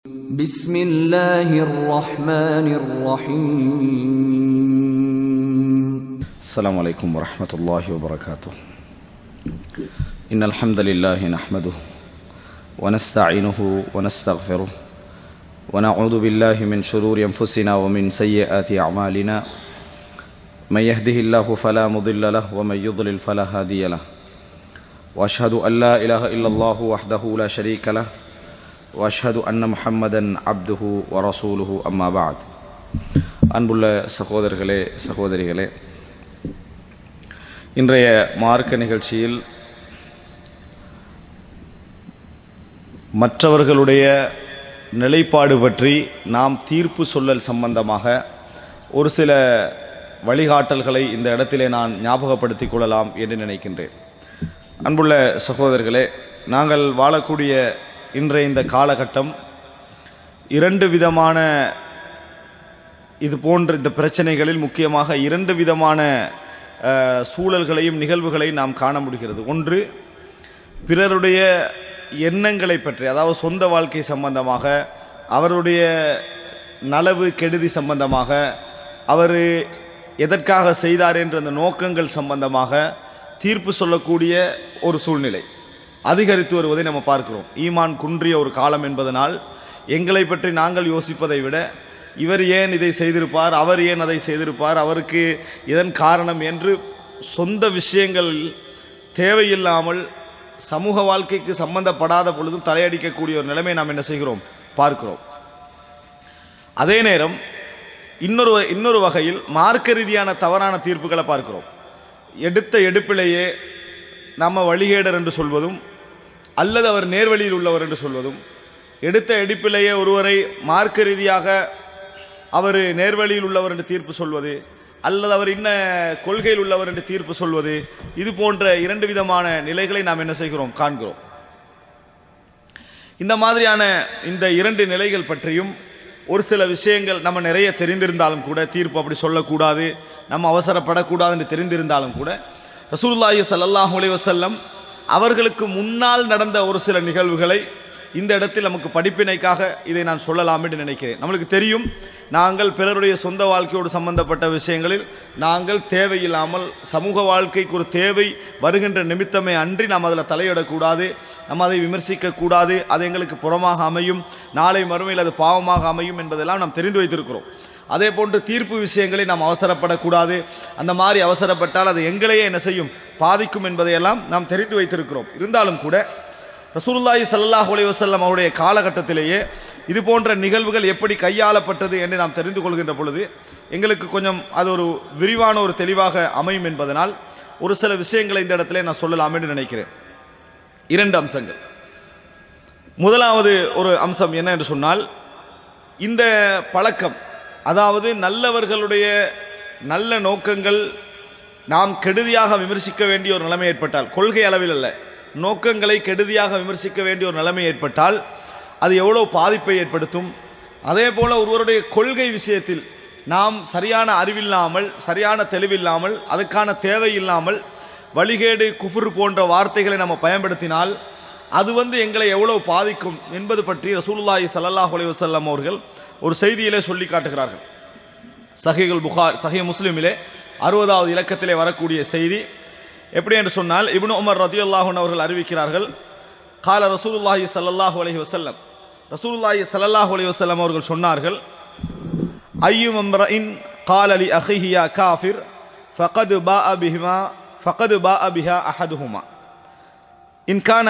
بسم الله الرحمن الرحيم السلام عليكم ورحمة الله وبركاته إن الحمد لله نحمده ونستعينه ونستغفره ونعوذ بالله من شرور أنفسنا ومن سيئات أعمالنا من يهده الله فلا مضل له ومن يضلل فلا هادي له وأشهد أن لا إله إلا الله وحده لا شريك له وأشهد أن محمدا عبده ورسوله أما بعد அன்புள்ள சகோதரர்களே சகோதரிகளே, இன்றைய மார்க்க நிகழ்ச்சியில் மற்றவர்களுடைய நிலைப்பாடு பற்றி நாம் தீர்ப்பு சொல்லல் சம்பந்தமாக ஒரு சில வழிகாட்டல்களை இந்த இடத்திலே நான் ஞாபகப்படுத்திக் கொள்ளலாம் என்று நினைக்கின்றேன். அன்புள்ள சகோதரர்களே, நாங்கள் வாழக்கூடிய இன்றைய இந்த காலகட்டம் இரண்டு விதமான இது போன்ற இந்த பிரச்சனைகளில் முக்கியமாக இரண்டு விதமான சூழல்களையும் நிகழ்வுகளையும் நாம் காண முடிகிறது. ஒன்று, பிறருடைய எண்ணங்களை பற்றி, அதாவது சொந்த வாழ்க்கை சம்பந்தமாக, அவருடைய நலவு கெடுதி சம்பந்தமாக, அவர் எதற்காக செய்தார் என்ற அந்த நோக்கங்கள் சம்பந்தமாக தீர்ப்பு சொல்லக்கூடிய ஒரு சூழ்நிலை அதிகரித்து வருவதை நம்ம பார்க்கிறோம். ஈமான் குன்றிய ஒரு காலம் என்பதனால் எங்களை பற்றி நாங்கள் யோசிப்பதை விட இவர் ஏன் இதை செய்திருப்பார், அவர் ஏன் அதை செய்திருப்பார், அவருக்கு இதன் காரணம் என்று சொந்த விஷயங்கள் தேவையில்லாமல் சமூக வாழ்க்கைக்கு சம்பந்தப்படாத பொழுதும் தலையடிக்கக்கூடிய ஒரு நிலைமை நாம் என்ன செய்கிறோம், பார்க்கிறோம். அதே நேரம் இன்னொரு வகையில் மார்க்க ரீதியான தவறான தீர்ப்புகளை பார்க்கிறோம். எடுத்த எடுப்பிலேயே நம்ம வழிகேடர் என்று சொல்வதும் அல்லது அவர் நேர்வழியில் உள்ளவர் என்று சொல்வதும், எடுத்த எடுப்பிலேயே ஒருவரை மார்க்க ரீதியாக அவர் நேர்வழியில் உள்ளவர் என்று தீர்ப்பு சொல்வது அல்லது அவர் இன்ன கொள்கையில் உள்ளவர் என்று தீர்ப்பு சொல்வது, இது போன்ற இரண்டு விதமான நிலைகளை நாம் என்ன செய்கிறோம், காண்கிறோம். இந்த மாதிரியான இந்த இரண்டு நிலைகள் பற்றியும் ஒரு சில விஷயங்கள் நம்ம நிறைய தெரிந்திருந்தாலும் கூட, தீர்ப்பு அப்படி சொல்லக்கூடாது, நம்ம அவசரப்படக்கூடாது என்று தெரிந்திருந்தாலும் கூட, ரசூலுல்லாஹி ஸல்லல்லாஹு அலைஹி வஸல்லம் அவர்களுக்கு முன்னால் நடந்த ஒரு சில நிகழ்வுகளை இந்த இடத்தில் நமக்கு படிப்பினைக்காக இதை நான் சொல்லலாம் என்று நினைக்கிறேன். நம்மளுக்கு தெரியும், நாங்கள் பிறருடைய சொந்த வாழ்க்கையோடு சம்பந்தப்பட்ட விஷயங்களில் நாங்கள் தேவையில்லாமல் சமூக வாழ்க்கைக்கு ஒரு தேவை வருகின்ற நிமித்தமே அன்றி நாம் அதில் தலையிடக்கூடாது, நம்ம அதை விமர்சிக்கக்கூடாது, அது எங்களுக்கு புறமாக அமையும், நாளை மறுமையில் அது பாவமாக அமையும் என்பதெல்லாம் நாம் தெரிந்து வைத்திருக்கிறோம். அதே போன்று தீர்ப்பு விஷயங்களை நாம் அவசரப்படக்கூடாது, அந்த மாதிரி அவசரப்பட்டால் அது எங்களையே என்ன செய்யும், பாதிக்கும் என்பதையெல்லாம் நாம் தெரிந்து வைத்திருக்கிறோம். இருந்தாலும் கூட ரசூலுல்லாஹி ஸல்லல்லாஹு அலைஹி வஸல்லம் அவருடைய காலகட்டத்திலேயே இது போன்ற நிகழ்வுகள் எப்படி கையாளப்பட்டது என்று நாம் தெரிந்து கொள்கின்ற பொழுது எங்களுக்கு கொஞ்சம் அது ஒரு விரிவான ஒரு தெளிவாக அமையும் என்பதனால் ஒரு சில விஷயங்களை இந்த இடத்துல நான் சொல்லலாம் என்று நினைக்கிறேன். இரண்டு அம்சங்கள். முதலாவது ஒரு அம்சம் என்ன என்று சொன்னால், இந்த பழக்கம், அதாவது நல்லவர்களுடைய நல்ல நோக்கங்கள் நாம் கெடுதியாக விமர்சிக்க வேண்டிய ஒரு நிலைமை ஏற்பட்டால், கொள்கை அளவில் அல்ல, நோக்கங்களை கெடுதியாக விமர்சிக்க வேண்டிய ஒரு நிலைமை ஏற்பட்டால் அது எவ்வளவு பாதிப்பை ஏற்படுத்தும். அதே போல ஒருவருடைய கொள்கை விஷயத்தில் நாம் சரியான அறிவில்லாமல், சரியான தெளிவில்லாமல், அதுக்கான தேவையில்லாமல் வழிகேடு குஃபுர் போன்ற வார்த்தைகளை நம்ம பயன்படுத்தினால் அது எங்களை எவ்வளவு பாதிக்கும் என்பது பற்றி ரசூலுல்லாஹி ஸல்லல்லாஹு அலைஹி வஸல்லம் அவர்கள் ஒரு செய்தியிலே சொல்லி காட்டுகிறார்கள். சஹீஹ் முஸ்லிமிலே 60வது இலக்கத்திலே வரக்கூடிய செய்தி எப்படி என்று சொன்னால், இப்னு உமர் ரலியல்லாஹு அன்ஹு அவர்கள் அறிவிக்கிறார்கள், கால ரசூலுல்லாஹி ஸல்லல்லாஹு அலைஹி வஸல்லம், ரசூலுல்லாஹி ஸல்லல்லாஹு அலைஹி வஸல்லம் அவர்கள் சொன்னார்கள், ஐயும் இம்ரஇன் கால லி அஹிஹி யா காஃபிர் ஃபகத் பாஅ பிஹா அஹதுஹுமா இன் கான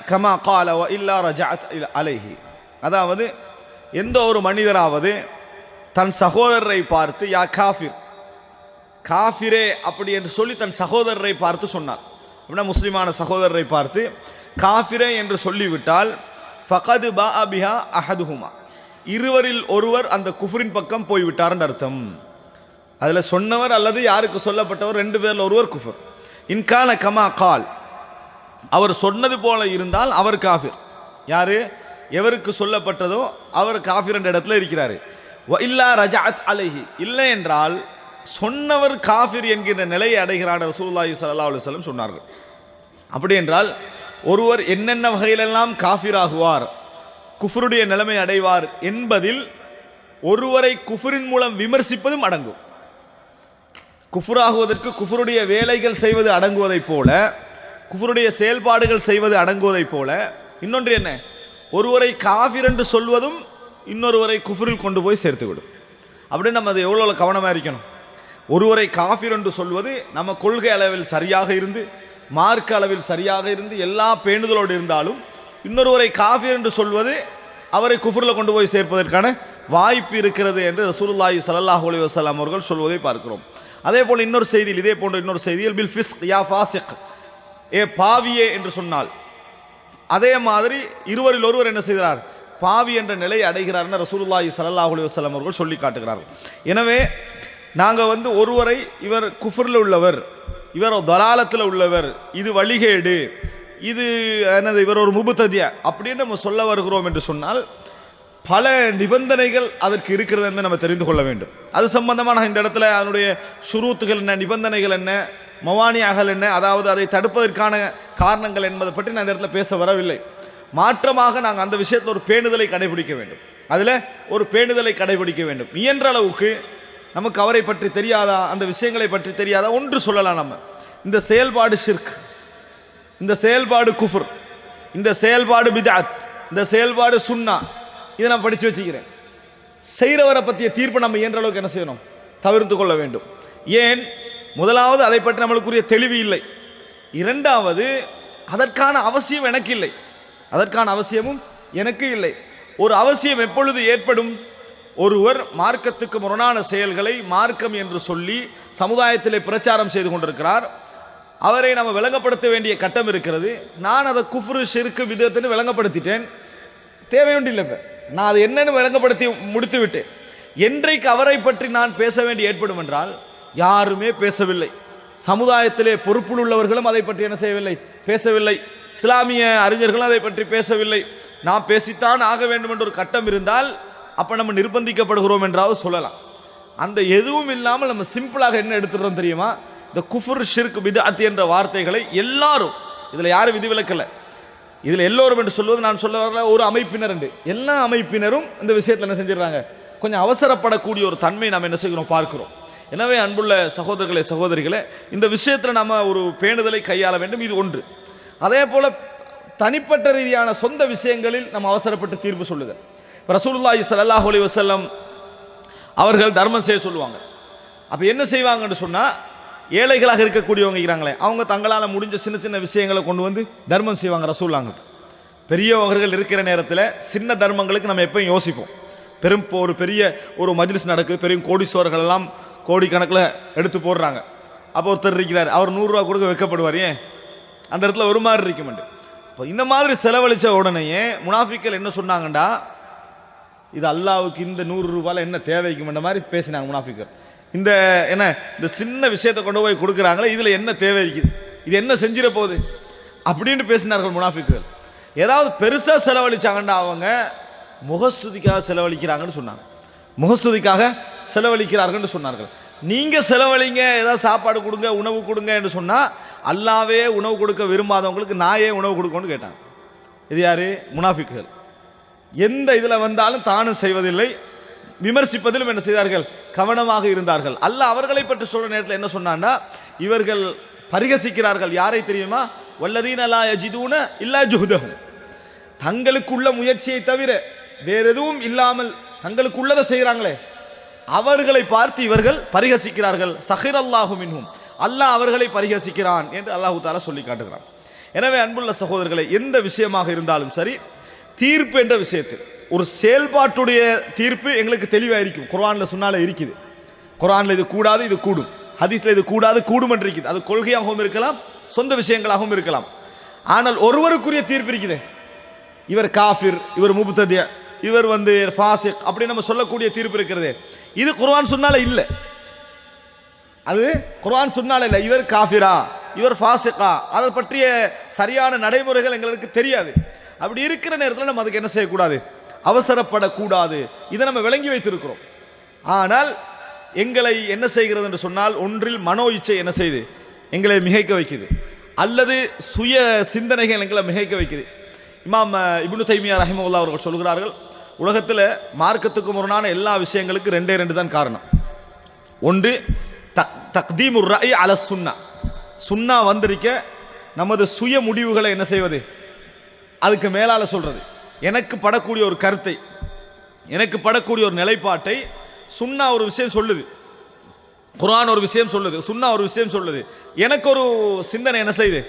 கமா கால வ இல்லா ரஜஅத் அலைஹி. அதாவது எந்த ஒரு மனிதராவது தன் சகோதரரை பார்த்து யா காஃபிர், காஃபிரே அப்படி என்று சொல்லி தன் சகோதரரை பார்த்து சொன்னார். அப்படின்னா முஸ்லிமான சகோதரரை பார்த்து காஃபிரே என்று சொல்லிவிட்டால் ஃபகத் பாஅ பிஹா அஹதுஹுமா, இருவரில் ஒருவர் அந்த குஃப்ரின் பக்கம் போய்விட்டார் என்று அர்த்தம். அதில் சொன்னவர் அல்லது யாருக்கு சொல்லப்பட்டவர் ரெண்டு பேரில் ஒருவர் குஃபர். இன்கான கமா கால், அவர் சொன்னது போல இருந்தால் அவர் காஃபிர். யாரு, எவருக்கு சொல்லப்பட்டதோ அவர் காஃபிர் என்ற இடத்துல இருக்கிறாரு. வ இல்லா ரஜஅத் அலைஹி, இல்லை என்றால் சொன்னவர் காஃபிர் என்கின்ற நிலையை அடைகிறார் ரசூலுல்லாஹி ஸல்லல்லாஹு அலைஹி வஸல்லம் சொன்னார்கள். அப்படி என்றால் ஒருவர் என்னென்ன வகையிலெல்லாம் காஃபிர் ஆகுவார், குஃபருடைய நிலைமை அடைவார் என்பதில் ஒருவரை குஃபரின் மூலம் விமர்சிப்பதும் அடங்கும். குஃபராகுவதற்கு குஃபருடைய வேலைகள் செய்வது அடங்குவதைப் போல, குஃபருடைய செயல்பாடுகள் செய்வது அடங்குவதைப் போல, இன்னொன்று என்ன, ஒருவரை காஃபிர் என்று சொல்வதும் இன்னொருவரை குஃபரில் கொண்டு போய் சேர்த்துவிடும். அப்படின்னு நம்ம அது எவ்வளோ கவனமாக இருக்கணும். ஒருவரை காஃபிர் என்று சொல்வது நம்ம கொள்கை அளவில் சரியாக இருந்து, மார்க்க அளவில் சரியாக இருந்து, எல்லா பேணுதலோடு இருந்தாலும் இன்னொருவரை காஃபிர் என்று சொல்வது அவரை குஃபரில் கொண்டு போய் சேர்ப்பதற்கான வாய்ப்பு இருக்கிறது என்று ரசூலுல்லாஹி ஸல்லல்லாஹு அலைஹி வஸல்லம் அவர்கள் சொல்வதை பார்க்கிறோம். அதே போல் இன்னொரு செய்தியில், இதே போன்ற இன்னொரு செய்தியில் பில் ஃபிஸ்க் யா ஃபாசிக், ஏ பாவியே என்று சொன்னால், அதே மாதிரி இருவரில் ஒருவர் என்ன செய்கிறார், பாவி என்ற நிலையை அடைகிறார் என்று ரசூலுல்லாஹி ஸல்லல்லாஹு அலைஹி வஸல்லம் அவர்கள் சொல்லி காட்டுகிறார்கள். எனவே நாங்கள் ஒருவரை இவர் குஃப்ரில் உள்ளவர், இவர் தலாலத்தில் உள்ளவர், இது வழிகேடு, இது என்னது, இவர் ஒரு முபுத்ததியா அப்படின்னு நம்ம சொல்ல வருகிறோம் என்று சொன்னால் பல நிபந்தனைகள் அதற்கு இருக்கிறது என்று நம்ம தெரிந்து கொள்ள வேண்டும். அது சம்பந்தமான இந்த இடத்துல அதனுடைய ஷுரூத்துகள் என்ன, நிபந்தனைகள் என்ன, மவானியாகல் என்ன, அதாவது அதை தடுப்பதற்கான காரணங்கள் என்பதை பற்றி நான் இந்த இடத்துல பேச வரவில்லை. மாற்றமாக நாங்கள் அந்த விஷயத்தில் ஒரு பேணுதலை கடைபிடிக்க வேண்டும். அதில் ஒரு பேணுதலை கடைபிடிக்க வேண்டும். இயன்ற அளவுக்கு நமக்கு அவரை பற்றி தெரியாதா, அந்த விஷயங்களை பற்றி தெரியாதா, ஒன்று சொல்லலாம். நம்ம இந்த செயல்பாடு ஷிர்க், இந்த செயல்பாடு குஃப்ர், இந்த செயல்பாடு பித்அத், இந்த செயல்பாடு சுன்னா, இதை நான் படித்து வச்சுக்கிறேன். செய்கிறவரை பற்றிய தீர்ப்பை நம்ம இயன்ற அளவுக்கு என்ன செய்யணும், தவிர்த்து கொள்ள வேண்டும். ஏன், முதலாவது அதை பற்றி நம்மளுக்குரிய தெளிவு இல்லை, இரண்டாவது அதற்கான அவசியம் எனக்கு இல்லை, அதற்கான அவசியமும் எனக்கு இல்லை. ஒரு அவசியம் எப்பொழுது ஏற்படும், ஒருவர் மார்க்கத்துக்கு முரணான செயல்களை மார்க்கம் என்று சொல்லி சமுதாயத்திலே பிரச்சாரம் செய்து கொண்டிருக்கிறார், அவரை நம்ம விளங்கப்படுத்த வேண்டிய கட்டம் இருக்கிறது. நான் அதை குஃப்ரு ஷிர்க் விதத்தின்னு விளங்கப்படுத்திட்டேன், தேவையொன்றில்லை. நான் அதை என்னன்னு விளங்கப்படுத்தி முடித்து விட்டேன். என்றைக்கு அவரை பற்றி நான் பேச வேண்டி ஏற்படும் என்றால், யாருமே பேசவில்லை, சமுதாயத்திலே பொறுப்பில் உள்ளவர்களும் அதை பற்றி என்ன செய்யவில்லை, பேசவில்லை, இஸ்லாமிய அறிஞர்களும் அதை பற்றி பேசவில்லை, நான் பேசித்தான் ஆக வேண்டும் என்ற ஒரு கட்டம் இருந்தால் அப்ப நம்ம நிர்பந்திக்கப்படுகிறோம் என்றாவது சொல்லலாம். அந்த எதுவும் இல்லாமல் நம்ம சிம்பிளாக என்ன எடுத்துடுறோம் தெரியுமா, இந்த குஃப்ர் ஷிர்க் பித்அத் என்ற வார்த்தைகளை எல்லாரும், இதுல யாரும் விதிவிலக்கல்ல, இதுல எல்லோரும் என்று சொல்வது நான் சொல்ல வரல ஒரு அமைப்பினர் என்று, எல்லா அமைப்பினரும் இந்த விஷயத்தில் என்ன செஞ்சிடறாங்க, கொஞ்சம் அவசரப்படக்கூடிய ஒரு தன்மை நாம் என்ன செய்கிறோம் பார்க்கிறோம். எனவே அன்புள்ள சகோதரர்களே சகோதரிகளே, இந்த விஷயத்தில் நம்ம ஒரு பேணுதலை கையாள வேண்டும், இது ஒன்று. அதே போல தனிப்பட்ட ரீதியான சொந்த விஷயங்களில் நம்ம அவசரப்பட்டு தீர்ப்பு சொல்லுங்க. ரசூலுல்லாஹி ஸல்லல்லாஹு அலைஹி வஸல்லம் அவர்கள் தர்மம் செய்ய சொல்லுவாங்க. அப்ப என்ன செய்வாங்கன்னு சொன்னா, ஏழைகளாக இருக்கக்கூடியவங்க இருக்கிறாங்களே, அவங்க தங்களால் முடிஞ்ச சின்ன சின்ன விஷயங்களை கொண்டு வந்து தர்மம் செய்வாங்க ரசூலுல்லாஹ். பெரியவர்கள் இருக்கிற நேரத்தில் சின்ன தர்மங்களுக்கு நம்ம எப்பயும் யோசிப்போம். ஒரு பெரிய ஒரு மஜ்லிஸ் நடக்குது, பெரிய கோடீஸ்வரர்கள் எல்லாம் கோடிக்கணக்கில் எடுத்து போடுறாங்க. அப்போ ஒருத்தர் இருக்கிறார், அவர் 100 ரூபா கொடுக்க வைக்கப்படுவார். ஏன், அந்த இடத்துல ஒரு மாதிரி இருக்க மாட்டேன். இப்போ இந்த மாதிரி செலவழிச்ச உடனேயே முனாஃபிக்கள் என்ன சொன்னாங்கண்டா, இது அல்லாவுக்கு இந்த 100 ரூபாயில் என்ன தேவைக்குமென்ற மாதிரி பேசினாங்க முனாஃபிக்கள். இந்த என்ன, இந்த சின்ன விஷயத்தை கொண்டு போய் கொடுக்குறாங்களே, இதில் என்ன தேவை இருக்குது, இது என்ன செஞ்சிட போகுது அப்படின்னு பேசினார்கள் முனாஃபிக்கள். ஏதாவது பெருசாக செலவழிச்சாங்கண்டா அவங்க முகஸ்துதிக்காக செலவழிக்கிறாங்கன்னு சொன்னாங்க, முகஸ்துதிக்காக செலவழிக்கிறார்கள் சொன்னார்கள். நீங்க செலவழிங்க, ஏதாவது சாப்பாடு கொடுங்க, உணவு கொடுங்க என்று சொன்னா, அல்லாவே உணவு கொடுக்க விரும்பாதவங்களுக்கு நான் ஏன் உணவு கொடுக்கணும்னு கேட்டாங்க. இது யாரு, முனாஃபிக்குகள். எந்த இதுல வந்தாலும் தானும் செய்வதில்லை, விமர்சிப்பதிலும் என்ன செய்தார்கள், கவனமாக இருந்தார்கள். அல்லாஹ் அவர்களை பற்றி சொல்ற நேரத்தில் என்ன சொன்னான்னா, இவர்கள் பரிகசிக்கிறார்கள். யாரை தெரியுமா, வல்லதீன லா யஜிதூன இல்லா ஜுஹ்தஹும், தங்களுக்குள்ள முயற்சியை தவிர வேற எதுவும் இல்லாமல் தங்களுக்குள்ளதை செய்கிறாங்களே, அவர்களை பார்த்து இவர்கள் பரிகசிக்கிறார்கள். சஹிரல்லாஹு மின்ஹும், அல்லாஹ் அவர்களை பரிகசிக்கிறான் என்று அல்லாஹு தஆலா சொல்லி காட்டுகிறான். எனவே அன்புள்ள சகோதரர்களை, எந்த விஷயமாக இருந்தாலும் சரி, தீர்ப்பு என்ற விஷயத்தில் ஒரு செயல்பாட்டுடைய தீர்ப்பு எங்களுக்கு தெளிவாக இருக்கும். குர்ஆன்ல சுன்னால இருக்குது, குர்ஆன்ல இது கூடாது இது கூடும், ஹதீஸ்ல இது கூடாது கூடும் என்று இருக்குது. அது கொள்கையாகவும் இருக்கலாம், சொந்த விஷயங்களாகவும் இருக்கலாம். ஆனால் ஒருவருக்குரிய தீர்ப்பு இருக்குது, இவர் காஃபிர், இவர் முப்ததி, இவர் ஃபாசிக் அப்படி நம்ம சொல்லக்கூடிய தீர்ப்பு இருக்கிறது. இது குர்ஆன் சுன்னால இல்லை, அது குர்ஆன் சுன்னால இல்லை. இவர் காஃபிரா, இவர் ஃபாசிகா, அதை பற்றிய சரியான நடைமுறைகள் எங்களுக்கு தெரியாது. அப்படி இருக்கிற நேரத்தில் நம்ம அதுக்கு என்ன செய்யக்கூடாது, அவசரப்படக்கூடாது. இதை நம்ம விளங்கி வைத்திருக்கிறோம். ஆனால் எங்களை என்ன செய்கிறது என்று சொன்னால், ஒன்றில் மனோ இச்சை என்ன செய்யுது, எங்களை மிகைக்க வைக்குது, அல்லது சுய சிந்தனைகள் எங்களை மிகைக்க வைக்குது. இமாம் இப்னு தைமியா ரஹிமஹுல்லாஹ் அவர்கள் சொல்கிறார்கள், உலகத்தில் மார்க்கத்துக்கு முரணான எல்லா விஷயங்களுக்கு ரெண்டே ரெண்டு தான் காரணம். ஒன்று தக்தீமுர் ரஅய் அல சுன்னா, சுன்னா வந்திருக்க நமது சுய முடிவுகளை என்ன செய்வது, அதுக்கு மேலால சொல்றது. எனக்கு படக்கூடிய ஒரு கருத்தை, எனக்கு படக்கூடிய ஒரு நிலைப்பாட்டை சுன்னா ஒரு விஷயம் சொல்லுது, குர்ஆன் ஒரு விஷயம் சொல்லுது, சுன்னா ஒரு விஷயம் சொல்லுது, எனக்கு ஒரு சிந்தனை என்ன செய்யுது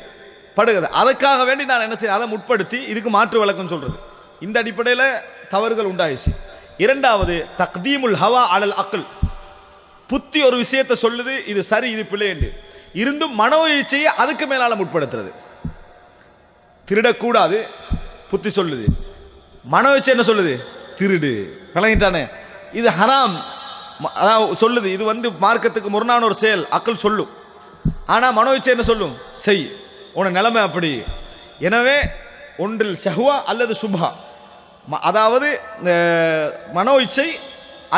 படுகிறது, அதுக்காக வேண்டி நான் என்ன செய்ய அதை முற்படுத்தி இதுக்கு மாற்று விளக்கம் சொல்றது. இந்த அடிப்படையில் தவறுகள் உண்டாயிடுச்சு. இரண்டாவது தக்தீமுல் ஹவா அலல் அக்ல், புத்தி ஒரு விஷயத்தை சொல்லுது இது சரி இது பிழை என்று இருந்தும் மனோ இச்சையை அதுக்கு மேலால முற்படுத்துறது. திருடக்கூடாது புத்தி சொல்லுது, மனோ இச்சை என்ன சொல்லுது திருடு, விளங்கிட்டானே இது ஹராம் அதாவது சொல்லுது, இது மார்க்கத்துக்கு முரணான ஒரு செயல் அக்ல் சொல்லும். ஆனா மனோ இச்சை என்ன சொல்லும், செய், உன நிலைமை அப்படி. எனவே ஒன்றில் ஷஹ்வா அல்லது சுபா, அதாவது மனோ இச்சை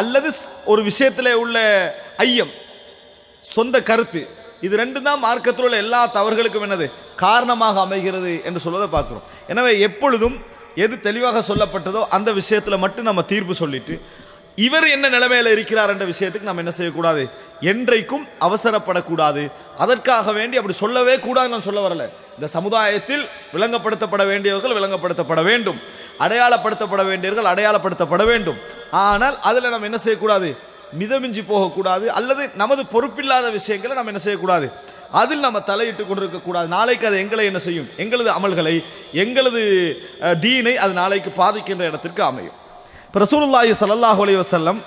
அல்லது ஒரு விஷயத்தில் உள்ள ஐயம் சொந்த கருத்து, இது ரெண்டு தான் மார்க்கத்தில் உள்ள எல்லா தவறுகளுக்கும் என்னது காரணமாக அமைகிறது என்று சொல்வதை பார்க்கிறோம். எனவே எப்பொழுதும் எது தெளிவாக சொல்லப்பட்டதோ அந்த விஷயத்தில் மட்டும் நம்ம தீர்ப்பு சொல்லிட்டு இவர் என்ன நிலைமையில இருக்கிறார் என்ற விஷயத்துக்கு நம்ம என்ன செய்யக்கூடாது, என்றைக்கும் அவசரப்படக்கூடாது. அதற்காக வேண்டி அப்படி சொல்லவே கூடாது நான் சொல்ல வரல. இந்த சமுதாயத்தில் விளங்கப்படுத்தப்பட வேண்டியவர்கள் விளங்கப்படுத்தப்பட வேண்டும், அடையாளப்படுத்தப்பட வேண்டியவர்கள் அடையாளப்படுத்தப்பட வேண்டும். ஆனால் அதில் நம்ம என்ன செய்யக்கூடாது, மிதமிஞ்சி போகக்கூடாது, அல்லது நமது பொறுப்பில்லாத விஷயங்களை நம்ம என்ன செய்யக்கூடாது, அதில் நம்ம தலையிட்டு கொண்டிருக்க கூடாது. நாளைக்கு அது எங்களை என்ன செய்யும், எங்களது அமல்களை எங்களது தீனை அது நாளைக்கு பாதிக்கின்ற இடத்திற்கு அமையும். இப்போ ரசூலுல்லாஹி ஸல்லல்லாஹு அலைஹி வஸல்லம்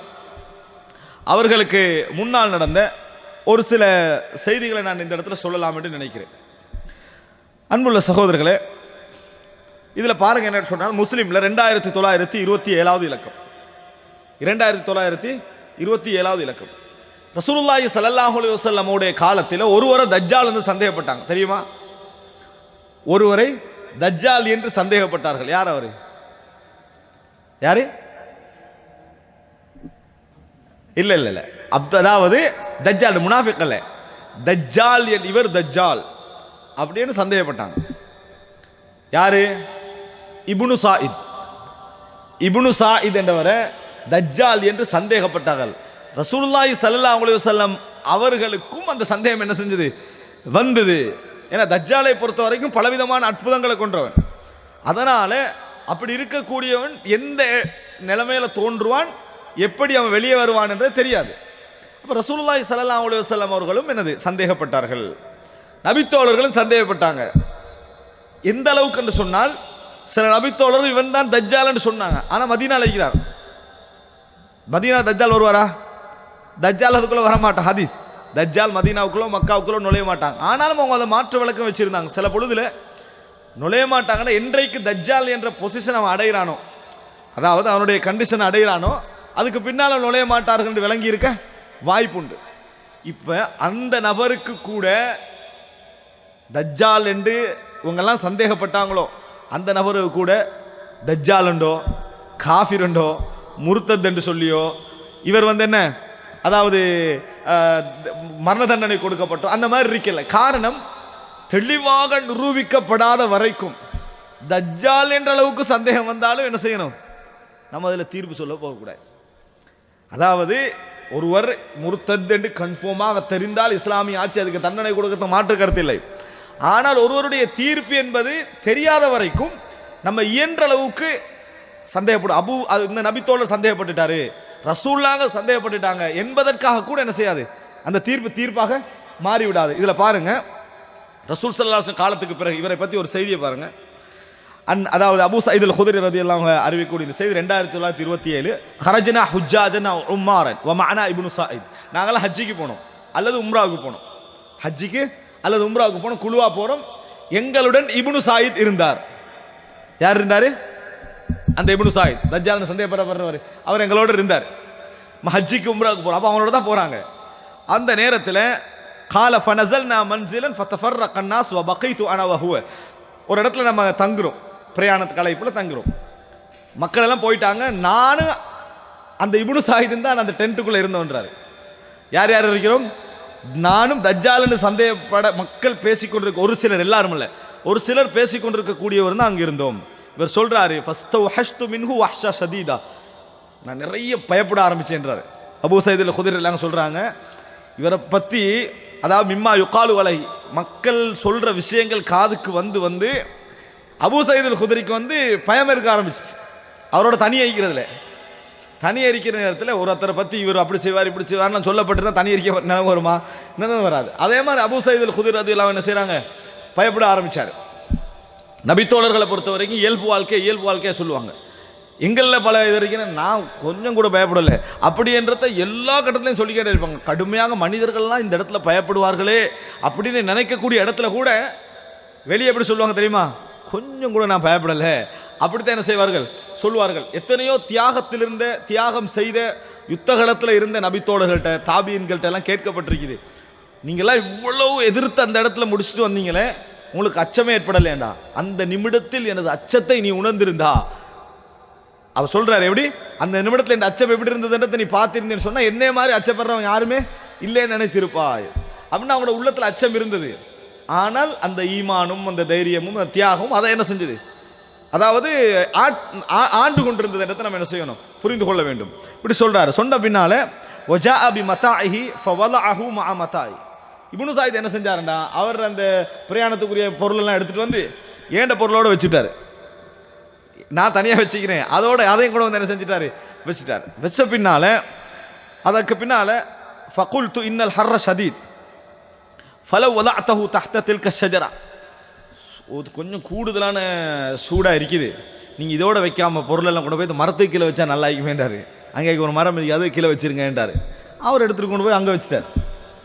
அவர்களுக்கு முன்னால் நடந்த ஒரு சில செய்திகளை நான் இந்த இடத்துல சொல்லலாம் என்று நினைக்கிறேன். அன்புள்ள சகோதரர்களே, இதில் பாருங்க என்ன சொன்னால், முஸ்லீம்ல 2927வது இலக்கம், 2927வது இலக்கம். ரசூலுல்லாஹி ஸல்லல்லாஹு அலைஹி வஸல்லம் உடைய காலத்தில் ஒருவரை தஜ்ஜால் என்று சந்தேகப்பட்டாங்க, தெரியுமா? ஒருவரை தஜ்ஜால் என்று சந்தேகப்பட்டார்கள். யார் அவரு? யாரு? இல்ல இல்ல இல்ல, அதாவது தஜ்ஜால் முனாஃபிக் அல்ல, தஜ்ஜால், இவர் தஜ்ஜால் அப்படின்னு சந்தேகப்பட்டாங்க. யாரு? இப்னு சாயித், இப்னு சாயித் என்றவரை தஜ்ஜால் என்று சந்தேகப்பட்டார்கள். ரசூலுல்லாஹி ஸல்லல்லாஹு அலைஹி வஸல்லம் அவர்களுக்கும் அந்த சந்தேகம் என்ன செஞ்சது, வந்தது. ஏன்னா தஜ்ஜாலை பொறுத்த வரைக்கும் பலவிதமான அற்புதங்களை கொண்டவன், அதனால அப்படி இருக்கக்கூடியவன் எந்த நிலைமையில தோன்றுவான், எப்படி அவன் வெளியே வருவான் என்று தெரியாது. அப்ப ரசூலுல்லாஹி ஸல்லல்லாஹு அலைஹி வஸல்லம் அவர்களும் என்னது சந்தேகப்பட்டார்கள், நபித்தோழர்களும் சந்தேகப்பட்டாங்க. எந்த அளவுக்கு என்று சொன்னால், சில நபித்தோழர்கள் இவன் தான் தஜ்ஜால் என்று சொன்னாங்க, ஆனா மதீனால இருக்கிறார். மதீனா தஜ்ஜால் வருவாரா? தஜ்ஜால் அதுக்குள்ள வரமாட்டான். ஹதீஸ், தஜ்ஜால் மதீனாவுக்குள்ளோ மக்காவுக்குள்ளோ நுழைய மாட்டாங்க. ஆனாலும் அவங்க அதை மாற்று விளக்கம் வச்சிருந்தாங்க. சில பொழுதுல நுழைய மாட்டாங்கன்னா, என்றைக்கு தஜ்ஜால் என்ற பொசிஷன் அவன் அடைகிறானோ, அதாவது அவனுடைய கண்டிஷன் அடைகிறானோ, அதுக்கு பின்னால் நுழைய மாட்டார்கள் என்று விளங்கி இருக்க வாய்ப்புண்டு. இப்ப அந்த நபருக்கு கூட தஜ்ஜால் என்று இவங்கெல்லாம் சந்தேகப்பட்டாங்களோ, அந்த நபருக்கு கூட தஜ்ஜால் உண்டோ, காஃபிர் உண்டோ, முர்த்தத் என்று சொல்லியோ, இவர் என்ன, அதாவது மரண தண்டனை கொடுக்கப்பட்டோ, அந்த மாதிரி இருக்கல. காரணம், தெளிவாக நிரூபிக்கப்படாத வரைக்கும் தஜ்ஜால் என்ற அளவுக்கு சந்தேகம் வந்தாலும் என்ன செய்யணும், நம்ம அதில் தீர்ப்பு சொல்ல போகக்கூடாது. அதாவது ஒருவர் முர்த்தத் என்று கன்ஃபார்மாக தெரிந்தால் இஸ்லாமிய ஆட்சி அதுக்கு தண்டனை கொடுக்க மாற்று கருத்து இல்லை. ஆனால் ஒருவருடைய தீர்ப்பு என்பது தெரியாத வரைக்கும் நம்ம இயன்ற அளவுக்கு சந்தேகப்படும். இந்த நபித்தோழர் சந்தேகப்பட்டுட்டாரு, ரசூலுல்லாஹ் சந்தேகப்பட்டுட்டாங்க என்பதற்காக கூட என்ன செய்யாது, அந்த தீர்ப்பாக மாறிவிடாது. இதுல பாருங்க, ரசூல் ஸல்லல்லாஹு அலைஹி வஸல்லம் காலத்துக்கு பிறகு இவரை பத்தி ஒரு செய்தியை பாருங்க. அதாவது அபூ சயீத் அல் குத்ரி ரலியல்லாஹு அன்ஹு அறிவிக்கக்கூடிய இந்த செய்தி 2927, ஹரஜனா ஹுஜ்ஜாஜனா உம்மாரன் வ மஅனா இப்னு சாயித். நாங்களாம் ஹஜ்ஜிக்கு போனோம் அல்லது உம்ராவுக்கு போனோம், ஹஜ்ஜிக்கு அல்லது உம்ராவுக்கு போனோம், குழுவா போறோம். எங்களுடன் இப்னு சாயித் இருந்தார். யார் இருந்தாரு? அந்த இப்னு சாயித், தஜ்ஜால் சந்தேகப்படப்படுறவர், அவர் எங்களோட இருந்தார். ஹஜ்ஜிக்கு உம்ராவுக்கு போறோம், அப்ப அவங்களோட தான் போறாங்க. அந்த நேரத்தில் கால ஃபனஸல்னா மன்ஸிலன் ஃபதஃபர்ரக அன்-நாஸ் வ பகைது அனா வ ஹுவ. ஒரு இடத்துல நம்ம தங்குறோம், பிரயாணத்து கலைப்புல தங்குறோம், மக்கள் எல்லாம் போயிட்டாங்க, நானும் அந்த இப்னு சாயித் தான் அந்த டென்ட்டுக்குள்ள இருந்தோன்றாரு. யார் யார் இருக்கிறோம்? நானும் தஜ்ஜால்னு சந்தேகப்பட மக்கள் பேசிக்கொண்டிருக்க ஒரு சிலர், எல்லாரும் இல்ல, ஒரு சிலர் பேசிக்கொண்டிருக்க கூடியவர் தான் அங்க இருந்தோம். இவர் சொல்றாரு ஃபஸ்தவ்ஹஷ்து மின்ஹு வஹ்ஷா ஷதீதா, நான் நிறைய பயப்பட ஆரம்பிச்சேன்றாரு. அபூ சயீத் அல் குத்ரி எல்லாம் சொல்றாங்க இவரை பத்தி, அதாவது மிம்மா யுகாலு அலைஹி, மக்கள் சொல்ற விஷயங்கள் காதுக்கு வந்து வந்து அபூ சயீத் அல் குத்ரிக்கு வந்து பயம் இருக்க ஆரம்பிச்சிச்சு. அவரோட தனி அடிக்கிறதுல, தனி அடிக்கிற நேரத்தில் ஒருத்தரை பற்றி இவர் அப்படி செய்வார் இப்படி செய்வார்னு சொல்லப்பட்டிருந்தா தனி அடிக்க நினைவு வருமா? நினைவு வராது. அதே மாதிரி அபூ சயீத் அல் குத்ரி ரலியல்லாஹு அன்ஹு என்ன செய்கிறாங்க, பயப்பட ஆரம்பித்தார். நபித்தோழர்களை பொறுத்த வரைக்கும் இயல்பு வாழ்க்கையை சொல்லுவாங்க. எங்களில் பல இது வரைக்கும் நான் கொஞ்சம் கூட பயப்படலை அப்படின்றத எல்லா கட்டத்திலையும் சொல்லிக்கிட்டே இருப்பாங்க. கடுமையாக மனிதர்கள்லாம் இந்த இடத்துல பயப்படுவார்களே அப்படின்னு நினைக்கக்கூடிய இடத்துல கூட வெளியே எப்படி சொல்லுவாங்க தெரியுமா, கொஞ்சம் கூட நான் பயப்படலை அப்படித்தான் என்ன செய்வார்கள் சொல்லுவார்கள். எத்தனையோ தியாகம் செய்த யுத்தகலத்தில் இருந்த நபித்தோழர்கள்ட்ட தாபியன்கள்ட்ட எல்லாம் கேட்கப்பட்டிருக்குது, நீங்களாம் இவ்வளவு எதிர்த்து அந்த இடத்துல முடிச்சுட்டு வந்தீங்களே, உங்களுக்கு அச்சமே ஏற்படலேண்டா, அந்த நிமிடத்தில் எனது அச்சத்தை நீ உணர்ந்திருந்தா, அவர் சொல்றாரு எப்படி அந்த நிமிடத்தில் இந்த அச்சம் எப்படி இருந்ததுன்றதை நீ பார்த்திருந்தேன்னு சொன்னா என்னே மாதிரி அச்சப்படுறவன் யாருமே இல்லைன்னு நினைத்திருப்பாய் அப்படின்னு அவங்களோட உள்ளத்துல அச்சம் இருந்தது. ஆனால் அந்த ஈமானும் அந்த தைரியமும் அந்த தியாகமும் அதை என்ன செஞ்சது, அதாவது ஆண்டு கொண்டிருந்தது இடத்தை நம்ம என்ன செய்யணும், புரிந்து கொள்ள வேண்டும். இப்படி சொல்றாரு. சொன்ன பின்னால இப்னு ஸாயித் என்ன செஞ்சாருண்டா, அவர் அந்த பிரயாணத்துக்குரிய பொருள் எல்லாம் எடுத்துட்டு வந்து ஏண்ட பொருளோட வச்சுட்டாரு, நான் தனியாக வச்சுக்கிறேன் அதோட அதையும் கூட வந்து என்ன செஞ்சிட்டாரு வச்சுட்டாரு. வச்ச பின்னால அதற்கு பின்னால ஃபகுல்து இன்னல் ஹர்ர ஷதீத் ஃபலவ் வலஅதஹு தஹ்த தில்க ஷஜரா, கொஞ்சம் கூடுதலான சூடா இருக்குது, நீங்க இதோட வைக்காம பொருள் எல்லாம் கொண்டு போய் மரத்துக்கு கீழே வச்சா நல்லா இருக்குமேன்றாரு. அங்கே ஒரு மரம் இருக்கு, அது கீழே வச்சிருங்கன்றாரு. அவர் எடுத்துட்டு கொண்டு போய் அங்கே வச்சுட்டார்.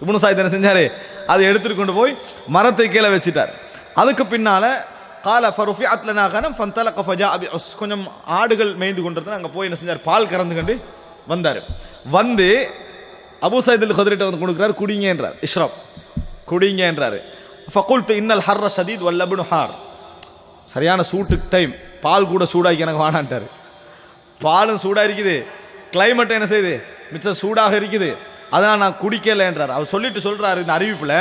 இப்னு ஸாயித் என்ன செஞ்சாரு, அதை எடுத்துட்டு கொண்டு போய் மரத்துக்கு கீழே வச்சுட்டார். அதுக்கு பின்னால கால ஃபருஃபிஅத் லனா கனம் ஃபந்தலக ஃபஜாஅ பிஉஸ், கொஞ்சம் ஆடுகள் மேய்ந்து கொண்டிருந்தா அங்கே போய் என்ன செஞ்சார், பால் கறந்து கொண்டு வந்தார். வந்து அபூ சயீத் அல் குத்ரிட்ட வந்து கொடுக்குறாரு, குடிங்க என்றார். இஷ்ரப், குடிங்க என்றாரு. ஃபகுல்து இன்னல் ஹர்ர ஷதீத் வல் லப்னு ஹார், சரியான சூட்டு டைம், பால் கூட சூடாக்கி எனக்கு வானான்ட்டார். பாலும் சூடாக இருக்குது, கிளைமேட் என்ன செய்யுது மிச்சம் சூடாக இருக்குது, அதனால் நான் குடிக்கல என்றார். அவர் சொல்லிட்டு சொல்றாரு இந்த அறிவிப்பில்,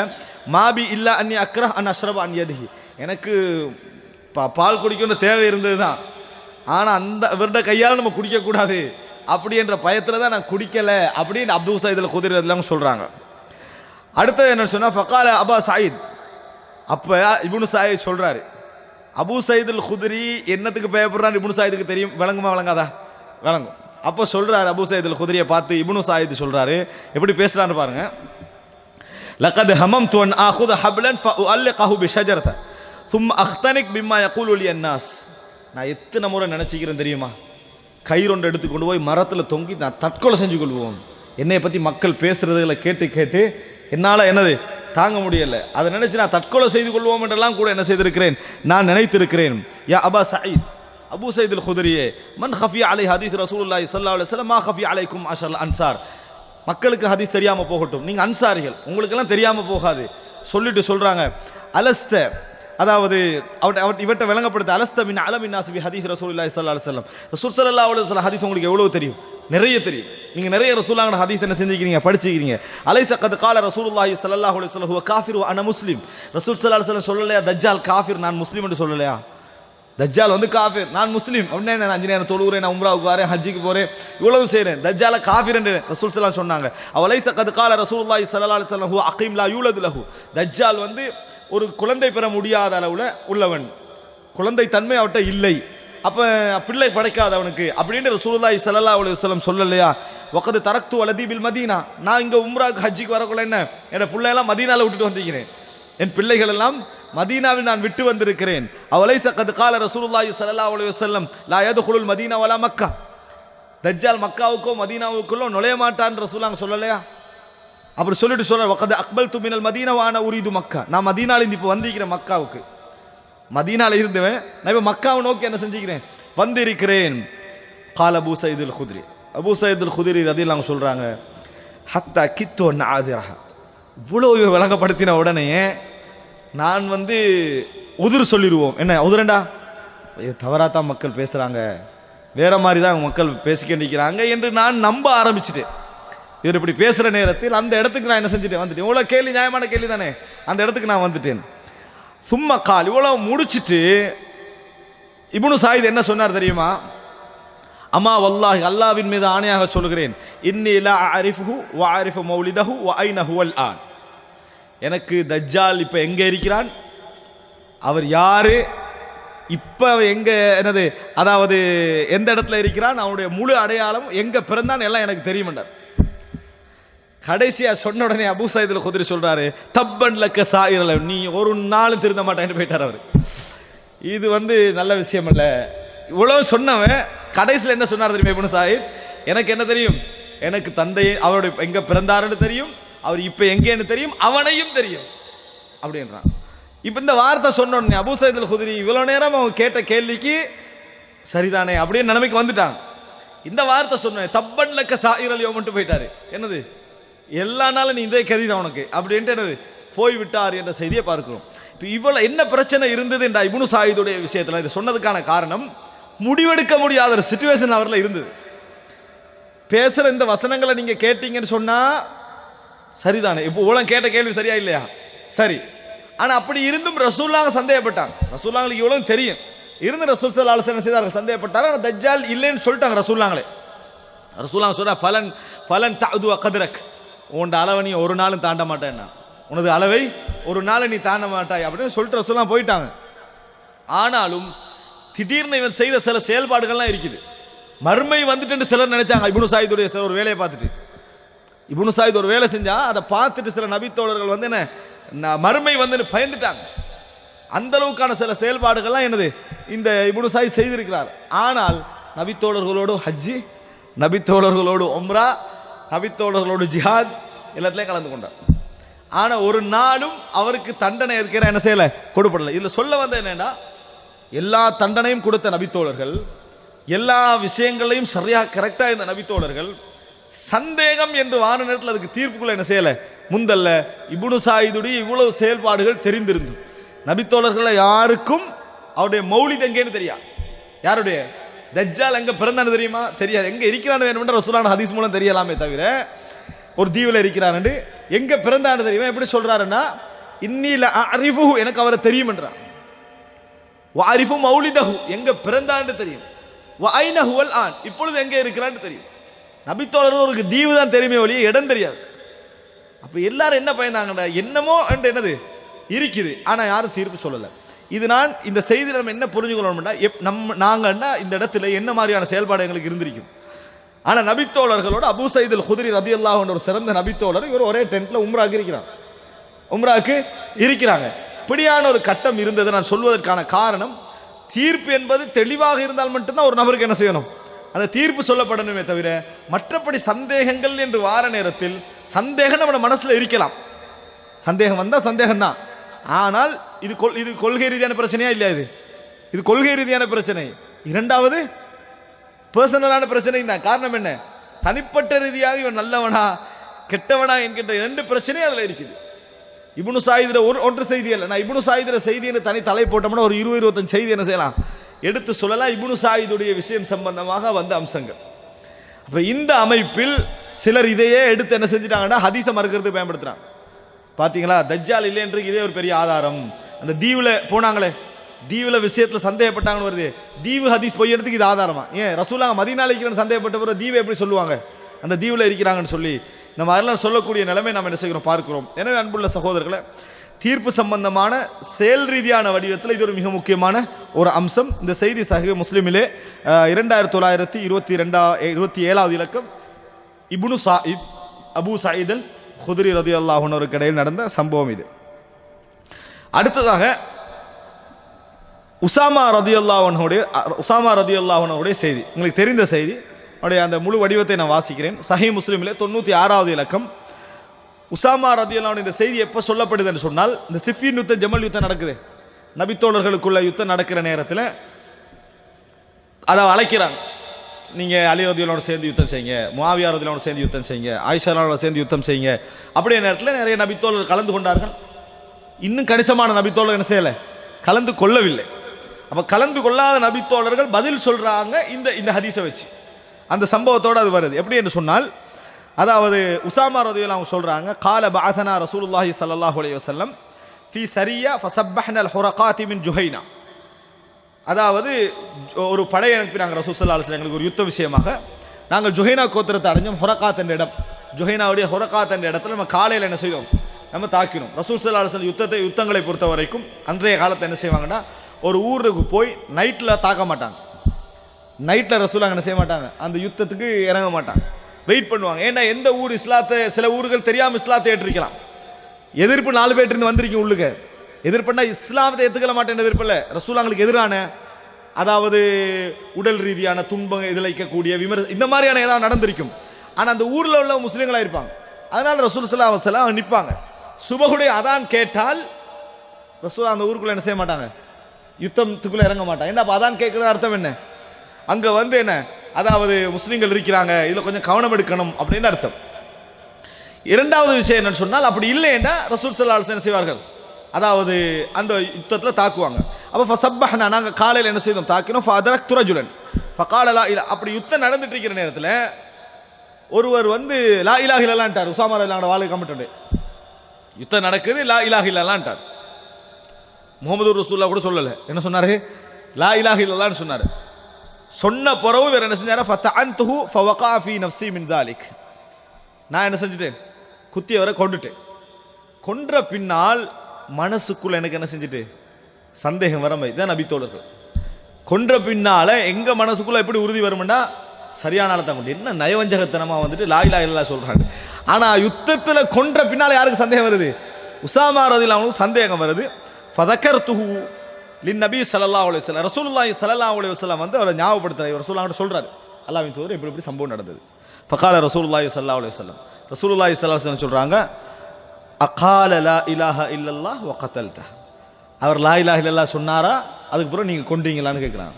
மாபி இல்லா அன்னி அக்ரா அன் அஷ்ரப அன் யதிஹி, எனக்கு பால் குடிக்கணும்னு தேவை இருந்தது தான், ஆனால் அந்த இவருட கையால் நம்ம குடிக்கக்கூடாது அப்படி என்ற பயத்தில் தான் நான் குடிக்கலை அப்படின்னு அபூ சயீத் அல் குத்ரி எல்லாம் சொல்கிறாங்க. அடுத்தது என்ன சொன்னால் ஃபகால அபா சயீத், அப்போ இப்னு ஸாயித் சொல்கிறாரு, அபூ சயீத் அல் குத்ரி என்னத்துக்கு பயப்படுறான்னு இப்னு ஸாயிதுக்கு தெரியும், விளங்குமா விளங்காதா? விளங்கும். அப்போ சொல்கிறாரு அபூ சயீத் அல் குத்ரியை பார்த்து இப்னு ஸாயித் சொல்கிறாரு, எப்படி பேசுகிறான்னு பாருங்க. லகத் ஹமம்து அன் ஆஹுத ஹப்லன் ஃபஉல்லிகஹு பிஷஜரத ثم اختنق بما يقول لي الناس, நான் எத்தனை முறை நினைச்சிக்கிறேன் தெரியுமா, கயிறொன்று எடுத்து கொண்டு போய் மரத்தில் தொங்கி நான் தற்கொலை செஞ்சு கொள்வோம், என்னை பற்றி மக்கள் பேசுறதுகளை கேட்டு கேட்டு என்னால் என்னது தாங்க முடியல, அதை நினைச்சு நான் தற்கொலை செய்து கொள்வோம் என்றெல்லாம் கூட என்ன செய்திருக்கிறேன், நான் நினைத்திருக்கிறேன். யா அபா சயீத், அபூ சயீத் அல் குத்ரியே, மன் ஹஃபிய அலை ஹதீஸ் ரசூலுல்லாஹி ஸல்லல்லாஹு அலைஹி வஸல்லம் மா ஹஃபிய அலைக்கும் அஷல் அன்சார், மக்களுக்கு ஹதீஸ் தெரியாம போகட்டும், நீங்க அன்சாரிகள் உங்களுக்கெல்லாம் தெரியாம போகாது சொல்லிட்டு சொல்றாங்க. அலஸ்த, அதாவது இவற்றை விளங்கப்படுத்த, அலஸ்த மின் அலமின் நாஸி பி ஹதீஸ் ரசூலுல்லாஹி ஸல்லல்லாஹு அலைஹி வஸல்லம், ரசூல் ஸல்லல்லாஹு அலைஹி வஸல்லம் ஹதீஸ் உங்களுக்கு எவ்வளவு தெரியும், நிறைய தெரியும், நீங்க நிறைய ரசூலுல்லாஹ்வோட ஹதீஸ் என்ன செஞ்சிருக்கீங்க, படிச்சிருக்கீங்க. அலைஸ கத் கால ரசூலுல்லாஹி ஸல்லல்லாஹு அலைஹி வஸல்லம் ஹுவ காஃபிர் வ அன முஸ்லிம், ரசூல் ஸல்லல்லாஹு அலைஹி வஸல்லம் சொல்லலையா தஜ்ஜால் காஃபிர் நான் முஸ்லிம் என்று சொல்லலையா, தஜ்ஜால் வந்து காஃபிர் நான் முஸ்லீம் அப்படின்னா நான் 5 நேரம் தொழுகிறேன், நான் உம்ராவுக்கு வரேன், ஹஜ்ஜுக்கு போறேன், இவ்வளவு செய்றேன், தஜ்ஜால காஃபிர் என்று ரசூல் ஸல்லல்லாஹு அலைஹி வஸல்லம் சொன்னாங்க. அலைஸ கத் கால ரசூலுல்லாஹி ஸல்லல்லாஹு அலைஹி வஸல்லம் ஹுவ அகீம் லா யூலது லஹு, தஜ்ஜால் வந்து ஒரு குழந்தை பெற முடியாத அளவுல உள்ளவன், குழந்தை தன்மை அவட்ட இல்லை, அப்ப பிள்ளை படைக்காதவனுக்கு அப்படின்னு ரசூலுல்லாஹி ஸல்லல்லாஹு அலைஹி வஸல்லம் சொல்லலையா. வகத் தரக்து வலதி பில் மதீனா, நான் இங்க உம்ராக்கு ஹஜ்ஜுக்கு வரக்குள்ள என்ன என் பிள்ளை எல்லாம் மதீனால விட்டுட்டு வந்திருக்கிறேன், என் பிள்ளைகள் எல்லாம் மதீனாவில் நான் விட்டு வந்திருக்கிறேன். அலைஸ கத் கால ரசூலுல்லாஹி ஸல்லல்லாஹு அலைஹி வஸல்லம் லா யதுகுலுல் மதீனா வலா மக்கா, தஜ்ஜால் மக்காவுக்கோ மதீனாவுக்குள்ளோ நுழைய மாட்டான் ரசூலுல்லாஹ் சொல்லலையா. அப்படி சொல்லிட்டு சொல்ற வகத் அக்பல்து மினல் மதீனா வ அன உரீது மக்கா, நான் மதீனால இருந்து இப்போ வந்திருக்கிறேன் மக்காவுக்கு, மதீனால இருந்தவன் நான் இப்போ மக்காவை நோக்கி என்ன செஞ்சுக்கிறேன் வந்திருக்கிறேன். கால அபூ சயீத் அல் குத்ரி, அபூ சயீத் அல் குத்ரி ரலியல்லாஹு சொல்றாங்க, ஹத்தா கித்து நாதிரஹா, இவ்வளவு விளங்கப்படுத்தின உடனே நான் வந்து உதிர் சொல்லிடுவோம், என்ன உதிரண்டா தவறாத்தான் மக்கள் பேசுறாங்க, வேற மாதிரி தான் மக்கள் பேசிக்க நிற்கிறாங்க என்று நான் நம்ப ஆரம்பிச்சுட்டேன். இவர் இப்படி பேசுற நேரத்தில் அந்த இடத்துக்கு நான் என்ன செஞ்சுட்டேன் வந்துட்டேன், இவ்வளவு கேள்வி நியாயமான கேள்வி தானே, அந்த இடத்துக்கு நான் வந்துட்டேன். சும்மா கால் இவ்வளவு முடிச்சுட்டு இப்னு சாயித் என்ன சொன்னார் தெரியுமா? அம்மா வல்லாஹி, அல்லாஹ்வின் மீது ஆணையாக சொல்கிறேன், இன்னி லா அரிஃபுஹு வ அரிஃபு மௌலிதஹு வ ஐன ஹுவல் ஆன். எனக்கு தஜ்ஜால் இப்ப எங்க இருக்கிறான், அவர் யாரு, இப்ப எங்க என்னது, அதாவது எந்த இடத்துல இருக்கிறான், அவனுடைய முழு அடையாளம், எங்க பிறந்தான் எல்லாம் எனக்கு தெரியும்ன்றார். கடைசியா சொன்ன உடனே அபூ சயீத் அல் குத்ரி சொல்றாரு, தப்பன் லக்க சாயிரல, நீ ஒரு நாளும் திருந்த மாட்டேன்னு போயிட்டார் அவர். இது நல்ல விஷயம் அல்ல. இவ்வளவு சொன்னவன் கடைசியில் என்ன சொன்னார் தெரியுமா இப்னு சாயித்? எனக்கு என்ன தெரியும், எனக்கு தந்தை அவருடைய எங்க பிறந்தாருன்னு தெரியும், அவர் இப்ப எங்கேன்னு தெரியும், அவனையும் தெரியும் அப்படின்றான். இப்ப இந்த வார்த்தை சொன்ன உடனே அபூ சயீத் அல் குத்ரி இவ்வளவு நேரம் அவன் கேட்ட கேள்விக்கு சரிதானே அப்படியே நிலைமைக்கு வந்துட்டாங்க. இந்த வார்த்தை சொன்ன தப்பன் லக்க சாயிரல் யோமன்ட்டு போயிட்டாரு. என்னது, எல்லா நாளும் நீ இதே கதி தான் உனக்கு அப்படின்ட்டு என்னது போய்விட்டார் என்ற செய்தியை பார்க்கிறோம். இப்போ இவ்வளவு என்ன பிரச்சனை இருந்தது என்ற இப்னு சாயிதுடைய விஷயத்தில் இது சொன்னதுக்கான காரணம், முடிவெடுக்க முடியாத ஒரு சிச்சுவேஷன் அவர்ல இருந்தது. பேசுற இந்த வசனங்களை நீங்க கேட்டீங்கன்னு சொன்னா சரிதானே, இப்போ உலகம் கேட்ட கேள்வி சரியா இல்லையா? சரி. ஆனா அப்படி இருந்தும் ரசூலுல்லாஹ் சந்தேகப்பட்டாங்க. ரசூலுல்லாஹ்க்கு இவ்வளவு தெரியும் இருந்து ரசூல் ஸல்லல்லாஹு அலைஹி வஸல்லம் செய்தார்கள், சந்தேகப்பட்டாங்க. ஆனா தஜ்ஜால் இல்லைன்னு சொல்லிட்டாங்க ரசூலுல்லாஹ்ங்களே. ரசூலுல்லாஹ் சொல்றா, ஃபலன் தஅது கத்ரக், உன் அளவை நீ ஒரு நாளும் தாண்ட மாட்டேன்னா, உனது அளவை ஒரு நாள் நீ தாண்ட மாட்டாய் அப்படின்னு சொல்லிட்டு ரசூலுல்லாஹ் போயிட்டாங்க. ஆனாலும் திடீர்னு இவன் செய்த சில செயல்பாடுகள்லாம் இருக்குது. மர்மை வந்துட்டு சிலர் நினைச்சாங்க. இப்னு சாயிதுடைய ஒரு வேலையை பார்த்துட்டு, இப்னு சாயித் ஒரு வேலை செஞ்சா அதை பார்த்துட்டு சில நபித்தோழர்கள் என்ன மர்மை பயந்துட்டாங்க. அந்த அளவுக்கான சில செயல்பாடுகள்லாம் என்னது இந்த இப்னு சாயித் செய்திருக்கிறார். ஆனால் நபித்தோழர்களோடு ஹஜ்ஜி, நபித்தோழர்களோடு உம்ரா, நபித்தோழர்களோடு ஜிஹாத் எல்லாத்துலயும் கலந்து கொண்டார். ஆனா ஒரு நாளும் அவருக்கு தண்டனை இருக்கிற என்ன செய்யல, கொடுப்படல. இதுல சொல்ல வந்த என்னன்னா, எல்லா தண்டனையும் கொடுத்த நபித்தோழர்கள், எல்லா விஷயங்களையும் சரியா கரெக்டா இந்த நபித்தோழர்கள், சந்தேகம் என்று வார நேரத்தில் அதுக்கு தீர்ப்புக்குள்ள என்ன செய்யல, முந்தல்ல. இப்னு சாயிதுடைய இவ்வளவு செயல்பாடுகள் தெரிந்திருந்து நபித்தோழர்களை யாருக்கும் அவருடைய மௌலித் எங்கேன்னு தெரியாது. யாருடைய தஜ்ஜால் எங்க பிறந்தான்னு தெரியுமா? தெரியாது. எங்க இருக்கிறான்னு வேணும்ன்ற ரசூலுல்லாஹ் ஹதீஸ் மூலம் தெரியலாமே தவிர, ஒரு தீவுல இருக்கிறான்னு எங்க பிறந்தான்னு தெரியுமா? எப்படி சொல்றாருன்னா, இன்னி ல அரிஃபுஹு, எனக்கு அவரை தெரியும் என்றார். வ அரிஃபு மௌலிதஹு, எங்க பிறந்தான்னு தெரியும். வ ஐன ஹுவல் ஆன், இப்பொழுது எங்க இருக்கிறான்னு தெரியும். நபித்தோழர்களுக்கு தீவு தான் தெரியுமே ஒழிய இடம் தெரியாது. அப்ப எல்லாரும் என்ன பயந்தாங்கடா, என்னமோ என்னது இருக்குது, ஆனா யாரும் தீர்ப்பு சொல்லல. இது நான் இந்த செய்தி நம்ம என்ன புரிஞ்சுக்கணும்னா, நாங்க இந்த இடத்துல என்ன மாதிரியான செயல்பாடு எங்களுக்கு இருந்திருக்கும். ஆனா நபித்தோழர்களோட அபூ சயீத் அல் குத்ரி ரலியல்லாஹு அன்ஹு ஒரு சிறந்த நபித்தோழர், இவர் ஒரே டென்ட்ல உம்ராக்கு இருக்கிறாங்க. இப்படியான ஒரு கட்டம் இருந்தது. நான் சொல்வதற்கான காரணம், தீர்ப்பு என்பது தெளிவாக இருந்தால் மட்டும்தான் ஒரு நபருக்கு என்ன செய்யணும், அந்த தீர்ப்பு சொல்லப்படணுமே தவிர, மற்றபடி சந்தேகங்கள் என்று வார நேரத்தில் சந்தேகம் நம்ம மனசுல இருக்கலாம். சந்தேகம் வந்தா சந்தேகம் தான். ஆனால் இது கொள்கை ரீதியான பிரச்சனையா இல்லையா? இது கொள்கை ரீதியான பிரச்சனை. இரண்டாவது பர்சனலான பிரச்சனை தான். காரணம் என்ன, தனிப்பட்ட ரீதியாக இவன் நல்லவனா கெட்டவனா என்கின்ற இரண்டு பிரச்சனை அதுல இருக்குது. இப்னு சாயிதுல ஒன்று செய்தி அல்ல. நான் இப்னு சாயிதுல செய்தி என்று தனி தலை போட்டோம்னா ஒரு 20-25 செய்தி என்ன செய்யலாம், எடுத்து சொல்லலாம். இப்னு சாயிதுடைய விஷயம் சம்பந்தமாக வந்த அம்சங்கள். அப்ப இந்த அமைப்பில் சிலர் இதையே எடுத்து என்ன செஞ்சிட்டாங்கன்னா, ஹதீஸை மறுக்கிறதுக்கு பயன்படுத்துறாங்க. பாத்தீங்களா, தஜ்ஜால் இல்லை என்று இதே ஒரு பெரிய ஆதாரம். அந்த தீவுல போனாங்களே, தீவுல விஷயத்துல சந்தேகப்பட்டாங்கன்னு வருது, தீவு ஹதீஸ் பொய்யறதுக்கு இது ஆதாரமா? ஏன் ரசூலுல்லாஹ் மதீனால இருக்கிறன்னு சந்தேகப்பட்ட பிறகு தீவை எப்படி சொல்லுவாங்க, அந்த தீவுல இருக்கிறாங்கன்னு சொல்லி நம்ம அதெல்லாம் சொல்லக்கூடிய நிலைமை நாம் என்ன செய்கிறோம் பார்க்கிறோம். எனவே அன்புள்ள சகோதரர்களை, தீர்ப்பு சம்பந்தமான செயல் ரீதியான வடிவத்தில் இது ஒரு மிக முக்கியமான ஒரு அம்சம். இந்த செய்தி சஹீஹ் முஸ்லிமிலே 2927வது இலக்கம், இப்னு சாயித் அபூ சயீத் அல் குத்ரி ரலியல்லாஹு அன்ஹு இடையில் நடந்த சம்பவம் இது. அடுத்ததாக உசாமா ரலியல்லாஹு அன்ஹுடைய செய்தி, உங்களுக்கு தெரிந்த செய்தி. அவருடைய அந்த முழு வடிவத்தை நான் வாசிக்கிறேன். சஹீஹ் முஸ்லிமிலே 96வது இலக்கம். உசாமா ரலியல்லாஹு அன்ஹு இந்த செய்தி எப்போ சொல்லப்படுதுன்னு சொன்னால், இந்த சிஃபின் யுத்தம், ஜமல் யுத்தம் நடக்குது, நபித்தோழர்களுக்குள்ள யுத்தம் நடக்கிற நேரத்தில் அதை அழைக்கிறாங்க. நீங்க அலி ரலியல்லாஹு சேர்ந்து யுத்தம் செய்யுங்க, முஆவியா ரலியல்லாஹு சேர்ந்து யுத்தம் செய்யுங்க, ஆயிஷா ரலியல்லாஹு சேர்ந்து யுத்தம் செய்யுங்க. அப்படியே நேரத்தில் நிறைய நபித்தோழர்கள் கலந்து கொண்டார்கள். இன்னும் கணிசமான நபித்தோழர்கள் என்ன செய்யல, கலந்து கொள்ளவில்லை. அப்ப கலந்து கொள்ளாத நபித்தோழர்கள் பதில் சொல்றாங்க இந்த ஹதீஸை வச்சு. அந்த சம்பவத்தோட அது வருது. எப்படி என்று சொன்னால், அதாவது உசாமா ரலியல்லாஹு அன்ஹு சொல்றாங்க, கால பஅதனா ரசூலுல்லாஹி ஸல்லல்லாஹு அலைஹி வஸல்லம் ஃபீ சரியா ஃபஸப்பஹ்னா அல் ஹுரகாத்தி மின் ஜுஹைனா. அதாவது ஒரு படையை அனுப்பினாங்க ரசூல் ஸல்லல்லாஹு அலைஹி வஸல்லம். எங்களுக்கு ஒரு யுத்த விஷயமாக நாங்கள் ஜுஹைனா கோத்திரத்தை அடைஞ்சோம். ஹுரகாத் என்ற இடம், ஜுஹைனாவுடைய ஹுரகாத் என்ற இடத்துல நம்ம காலையில் என்ன செய்தோம், நம்ம தாக்கினோம். ரசூல் ஸல்லல்லாஹு அலைஹி வஸல்லம் யுத்தங்களை பொறுத்த வரைக்கும் அன்றைய காலத்தை என்ன செய்வாங்கன்னா, ஒரு ஊருக்கு போய் நைட்டில் தாக்க மாட்டாங்க. நைட்டில் ரசூலாங்க என்ன செய்ய மாட்டாங்க, அந்த யுத்தத்துக்கு இறங்க மாட்டாங்க, வெயிட் பண்ணுவாங்க. ஏன்னா எந்த ஊர் இஸ்லாத்தை, சில ஊர்கள் தெரியாமல் இஸ்லாத்தை ஏற்றிருக்கலாம். எதிர்ப்பு 4 பேர் இருந்து வந்திருக்கீங்க உள்ளுக்கு, எதிர்ப்புனா இஸ்லாமத்தை ஏற்றுக்கல மாட்டேன் எதிர்ப்பு இல்லை, ரசூலாங்களுக்கு எதிரான, அதாவது உடல் ரீதியான துன்பம் இழைக்கக்கூடிய விமர்சனம் இந்த மாதிரியான ஏதாவது நடந்திருக்கும். ஆனால் அந்த ஊரில் உள்ள முஸ்லீம்களாக இருப்பாங்க. அதனால ரசூல் ஸல்லல்லாஹு அலைஹி வஸல்லம் நிற்பாங்க. சுபஹுடைய அதான் கேட்டால் ரசூல் அந்த ஊருக்குள்ள என்ன செய்ய மாட்டாங்க, யுத்தத்துக்குள்ள இறங்க மாட்டாங்க. என்ன அதான் கேட்கறது அர்த்தம் என்ன, அங்க வந்து என்ன, அதாவது முஸ்லீம்கள் இருக்கிறாங்க, இதுல கொஞ்சம் கவனம் எடுக்கணும் அப்படின்னு அர்த்தம். இரண்டாவது விஷயம் என்னன்னு சொன்னால், அப்படி இல்லைன்னா ரசூல் ஸல்லல்லாஹு அலைஹி வஸல்லம் செய்வார்கள், அதாவது அந்த யுத்தத்தில் தாக்குவாங்க. அப்போ ஃபஸப்பஹ்னா, நாங்கள் காலையில் என்ன செய்தோம், தாக்கினோம். ஃபஅதரக்து ரஜுலன் ஃபகால லா இலா, அப்படி யுத்தம் நடந்துட்டு இருக்கிற நேரத்தில் ஒருவர் வந்து லா இலாஹ இல்லல்லாஹ்ன்றார். உஸாமா ரலியல்லாஹு வாளை கமிட்டோட யுத்தம் நடக்குது, லா இலாஹ இல்லல்லாஹ்ன்றார். முஹம்மது ரசூலுல்லாஹ் கூட சொல்லலை, என்ன சொன்னாரு, லா இலாஹ இல்லல்லாஹ்னு சொன்னார். சொன்ன பிறகு வேற என்ன செஞ்சாரு, ஃபதஅன்துஹு ஃபவகா ஃபீ நஃப்ஸி மின் தாலிக், நான் என்ன செஞ்சுட்டேன், குத்தியவரை கொண்டுட்டேன். கொன்ற பின்னால் மனசுக்குள்ள எனக்கு என்ன செஞ்சுட்டு சந்தேகம் வர மாதிரி தான் நபி தோழர்கள். கொன்ற பின்னால எங்க மனசுக்குள்ள எப்படி உறுதி வரும்னா, சரியான ஆளை தான் கொண்டு, என்ன நயவஞ்சகத்தனமா வந்துட்டு லா இலாஹ இல்லல்லாஹ் சொல்றாங்க. ஆனா யுத்தத்துல கொன்ற பின்னால யாருக்கு சந்தேகம் வருது, உஸாமா ரலியல்லாஹு அன்ஹு சந்தேகம் வருது. ஃபதகர்துஹு லின்னபி ஸல்லல்லாஹு அலைஹி வஸல்லம், ரசூலுல்லாஹி ஸல்லல்லாஹு அலைஹி வஸல்லம் வந்து அவரை ஞாபகப்படுத்துறாரு. ரசூலுல்லாஹ் சொல்றாரு, அல்லாஹ்வின் தூதர் இப்படி இப்படி சம்பவம் நடந்தது. ஃபகால ரசூலுல்லாஹி ஸல்லல்லாஹு அலைஹி வஸல்லம், ரசூலுல்லாஹி ஸல்லல்லாஹு அலைஹி வஸல்லம் சொல்றாங்க, அகால லா இலாஹ இல்லல்லாஹ் வ கதல்த, அவர் லா இலாஹ இல்லல்லாஹ் சொன்னாரா, அதுக்கு பிறகு நீங்க கொன்றீங்களான்னு கேட்கிறாங்க.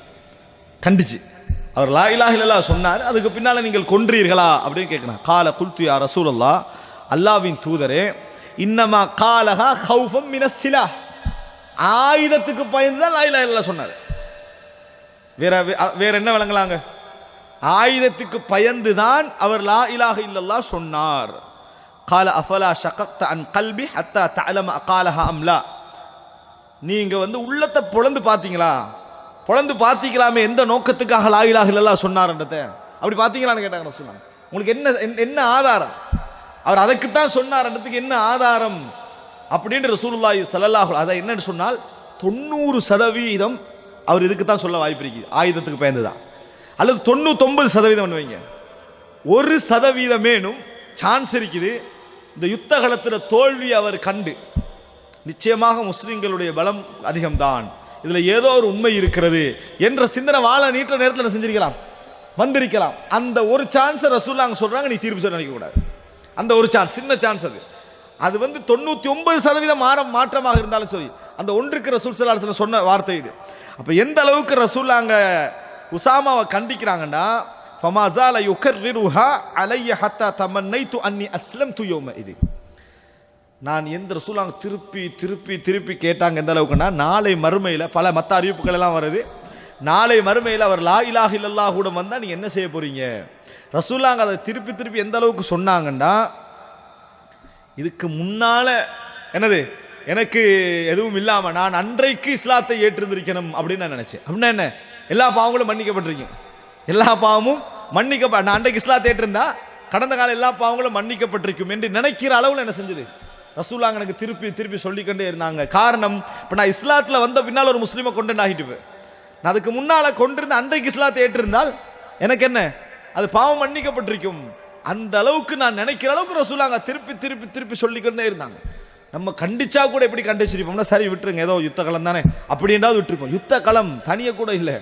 கண்டிச்சு, அவர் லா இலாஹ இல்லல்லாஹ் சொன்னார், அதுக்கு பின்னால நீங்கள் கொன்றீர்களா அப்படின்னு கேட்கிறாங்க. கால குல்து யா ரசூலல்லாஹ், அல்லாஹ்வின் தூதரே, இன்னமா காலஹா ஹௌஃபம் மினஸ் சிலாஹ், ஆயுதத்துக்கு பயந்து தான் லா இலாஹ இல்லல்லாஹ் சொன்னார். வேற என்ன விளங்கலாங்க, ஆயுதத்துக்கு பயந்து தான் அவர் லா இலாஹ இல்லல்லாஹ் சொன்னார். கால அஃபலா ஷகக்த அன் கல்பி ஹத்தா தஅலம அகாலஹா அம் லா, நீங்க வந்து உள்ளத்தை பொளந்து பார்த்தீங்களா, பொளந்து பார்த்தீங்களாமே எந்த நோக்கத்துக்காக லா இலாஹ இல்லல்லாஹ் சொன்னார்ன்றத, அப்படி பார்த்தீங்களான்னு கேட்டாங்க ரசூலுல்லாஹ். உங்களுக்கு என்ன ஆதாரம், அவர் அதுக்குத்தான் சொன்னார்ன்றதுக்கு என்ன ஆதாரம் அப்படின்னு ரசூலுல்லாஹி ஸல்லல்லாஹு அலைஹி, அதை என்னன்னு சொன்னால் 90% அவர் இதுக்கு தான் சொல்ல வாய்ப்பு இருக்குது, ஆயுதத்துக்கு பயந்துதான். அல்லது 99% வைங்க, 1% சான்ஸ் இருக்குது இந்த யுத்த காலத்தில் தோல்வி அவர் கண்டு, நிச்சயமாக முஸ்லிம்களுடைய பலம் அதிகம்தான், இதுல ஏதோ ஒரு உண்மை இருக்கிறது என்ற சிந்தனை வாழ நீட்ட நேரத்தில் செஞ்சிருக்கலாம், வந்திருக்கலாம். அந்த ஒரு சான்ஸ் ரசூலுல்லாஹ் சொல்றாங்க, நீ தீர்ப்பு சொல்ல நினைக்க கூடாது. அந்த ஒரு சான்ஸ், சின்ன சான்ஸ், அது வந்து 99% மாற்றமாக இருந்தாலும் சரி, அந்த ஒன்றுக்கு ரசூல் ஸல்லல்லாஹு அலைஹி வஸல்லம் சொன்ன வார்த்தை இது. அப்ப எந்த அளவுக்கு ரசூலுல்லாஹ் உஸாமாவை கண்டிக்கிறாங்கன்னா, ஃபமா ஸால யுகர்ரிருஹா அலைய ஹத்தா தமன்னைது அன்னி அஸ்லம்து யௌம இது, நான் எந்த ரசூலுல்லாஹ் திருப்பி திருப்பி திருப்பி கேட்டாங்க எந்த அளவுக்குன்னா, நாளை மறுமையில் பல மற்ற அறிவிப்புகள் எல்லாம் வருது, நாளை மறுமையில் அவர் லா இலாஹ இல்லல்லாஹ் கூட வந்தா நீங்க என்ன செய்ய போறீங்க, ரசூலுல்லாஹ் அதை திருப்பி திருப்பி எந்த அளவுக்கு சொன்னாங்கன்னா, இதுக்கு முன்னால என்னது எனக்கு எதுவும் இல்லாம நான் அன்றைக்கு இஸ்லாத்தை ஏற்றிருந்திருக்கணும் அப்படின்னு நான் நினைச்சேன். அப்படின்னா என்ன, எல்லா பாவங்களும் மன்னிக்கப்பட்டிருக்கும், எல்லா பாவமும் மன்னிக்கப்பட்ட, நான் அன்றைக்கு இஸ்லாத்தை ஏற்றிருந்தா கடந்த கால எல்லா பாவங்களும் மன்னிக்கப்பட்டிருக்கும் என்று நினைக்கிற அளவுல என்ன செஞ்சது ரசூலுல்லாஹ் எனக்கு திருப்பி திருப்பி சொல்லிக்கொண்டே இருந்தாங்க. காரணம், இப்ப நான் இஸ்லாத்துல வந்த பின்னால் ஒரு முஸ்லீமை கொண்டு ஆகிட்டு, நான் அதுக்கு முன்னால கொண்டிருந்த அன்றைக்கு இஸ்லாத்தை ஏற்றிருந்தால் எனக்கு என்ன, அது பாவம் மன்னிக்கப்பட்டிருக்கும். அந்த அளவுக்கு நான் நினைக்கிற அளவுக்கு ரசூலுல்லாஹ் திருப்பி திருப்பி திருப்பி சொல்லிக்கொண்டே இருந்தாங்க. நம்ம கண்டிச்சா கூட எப்படி கண்டிச்சிருப்போம்னா, சரி விட்டுருங்க, ஏதோ யுத்த களம் தானே அப்படின்றாவது விட்டுருப்போம். யுத்த களம் தனிய கூட இல்லை,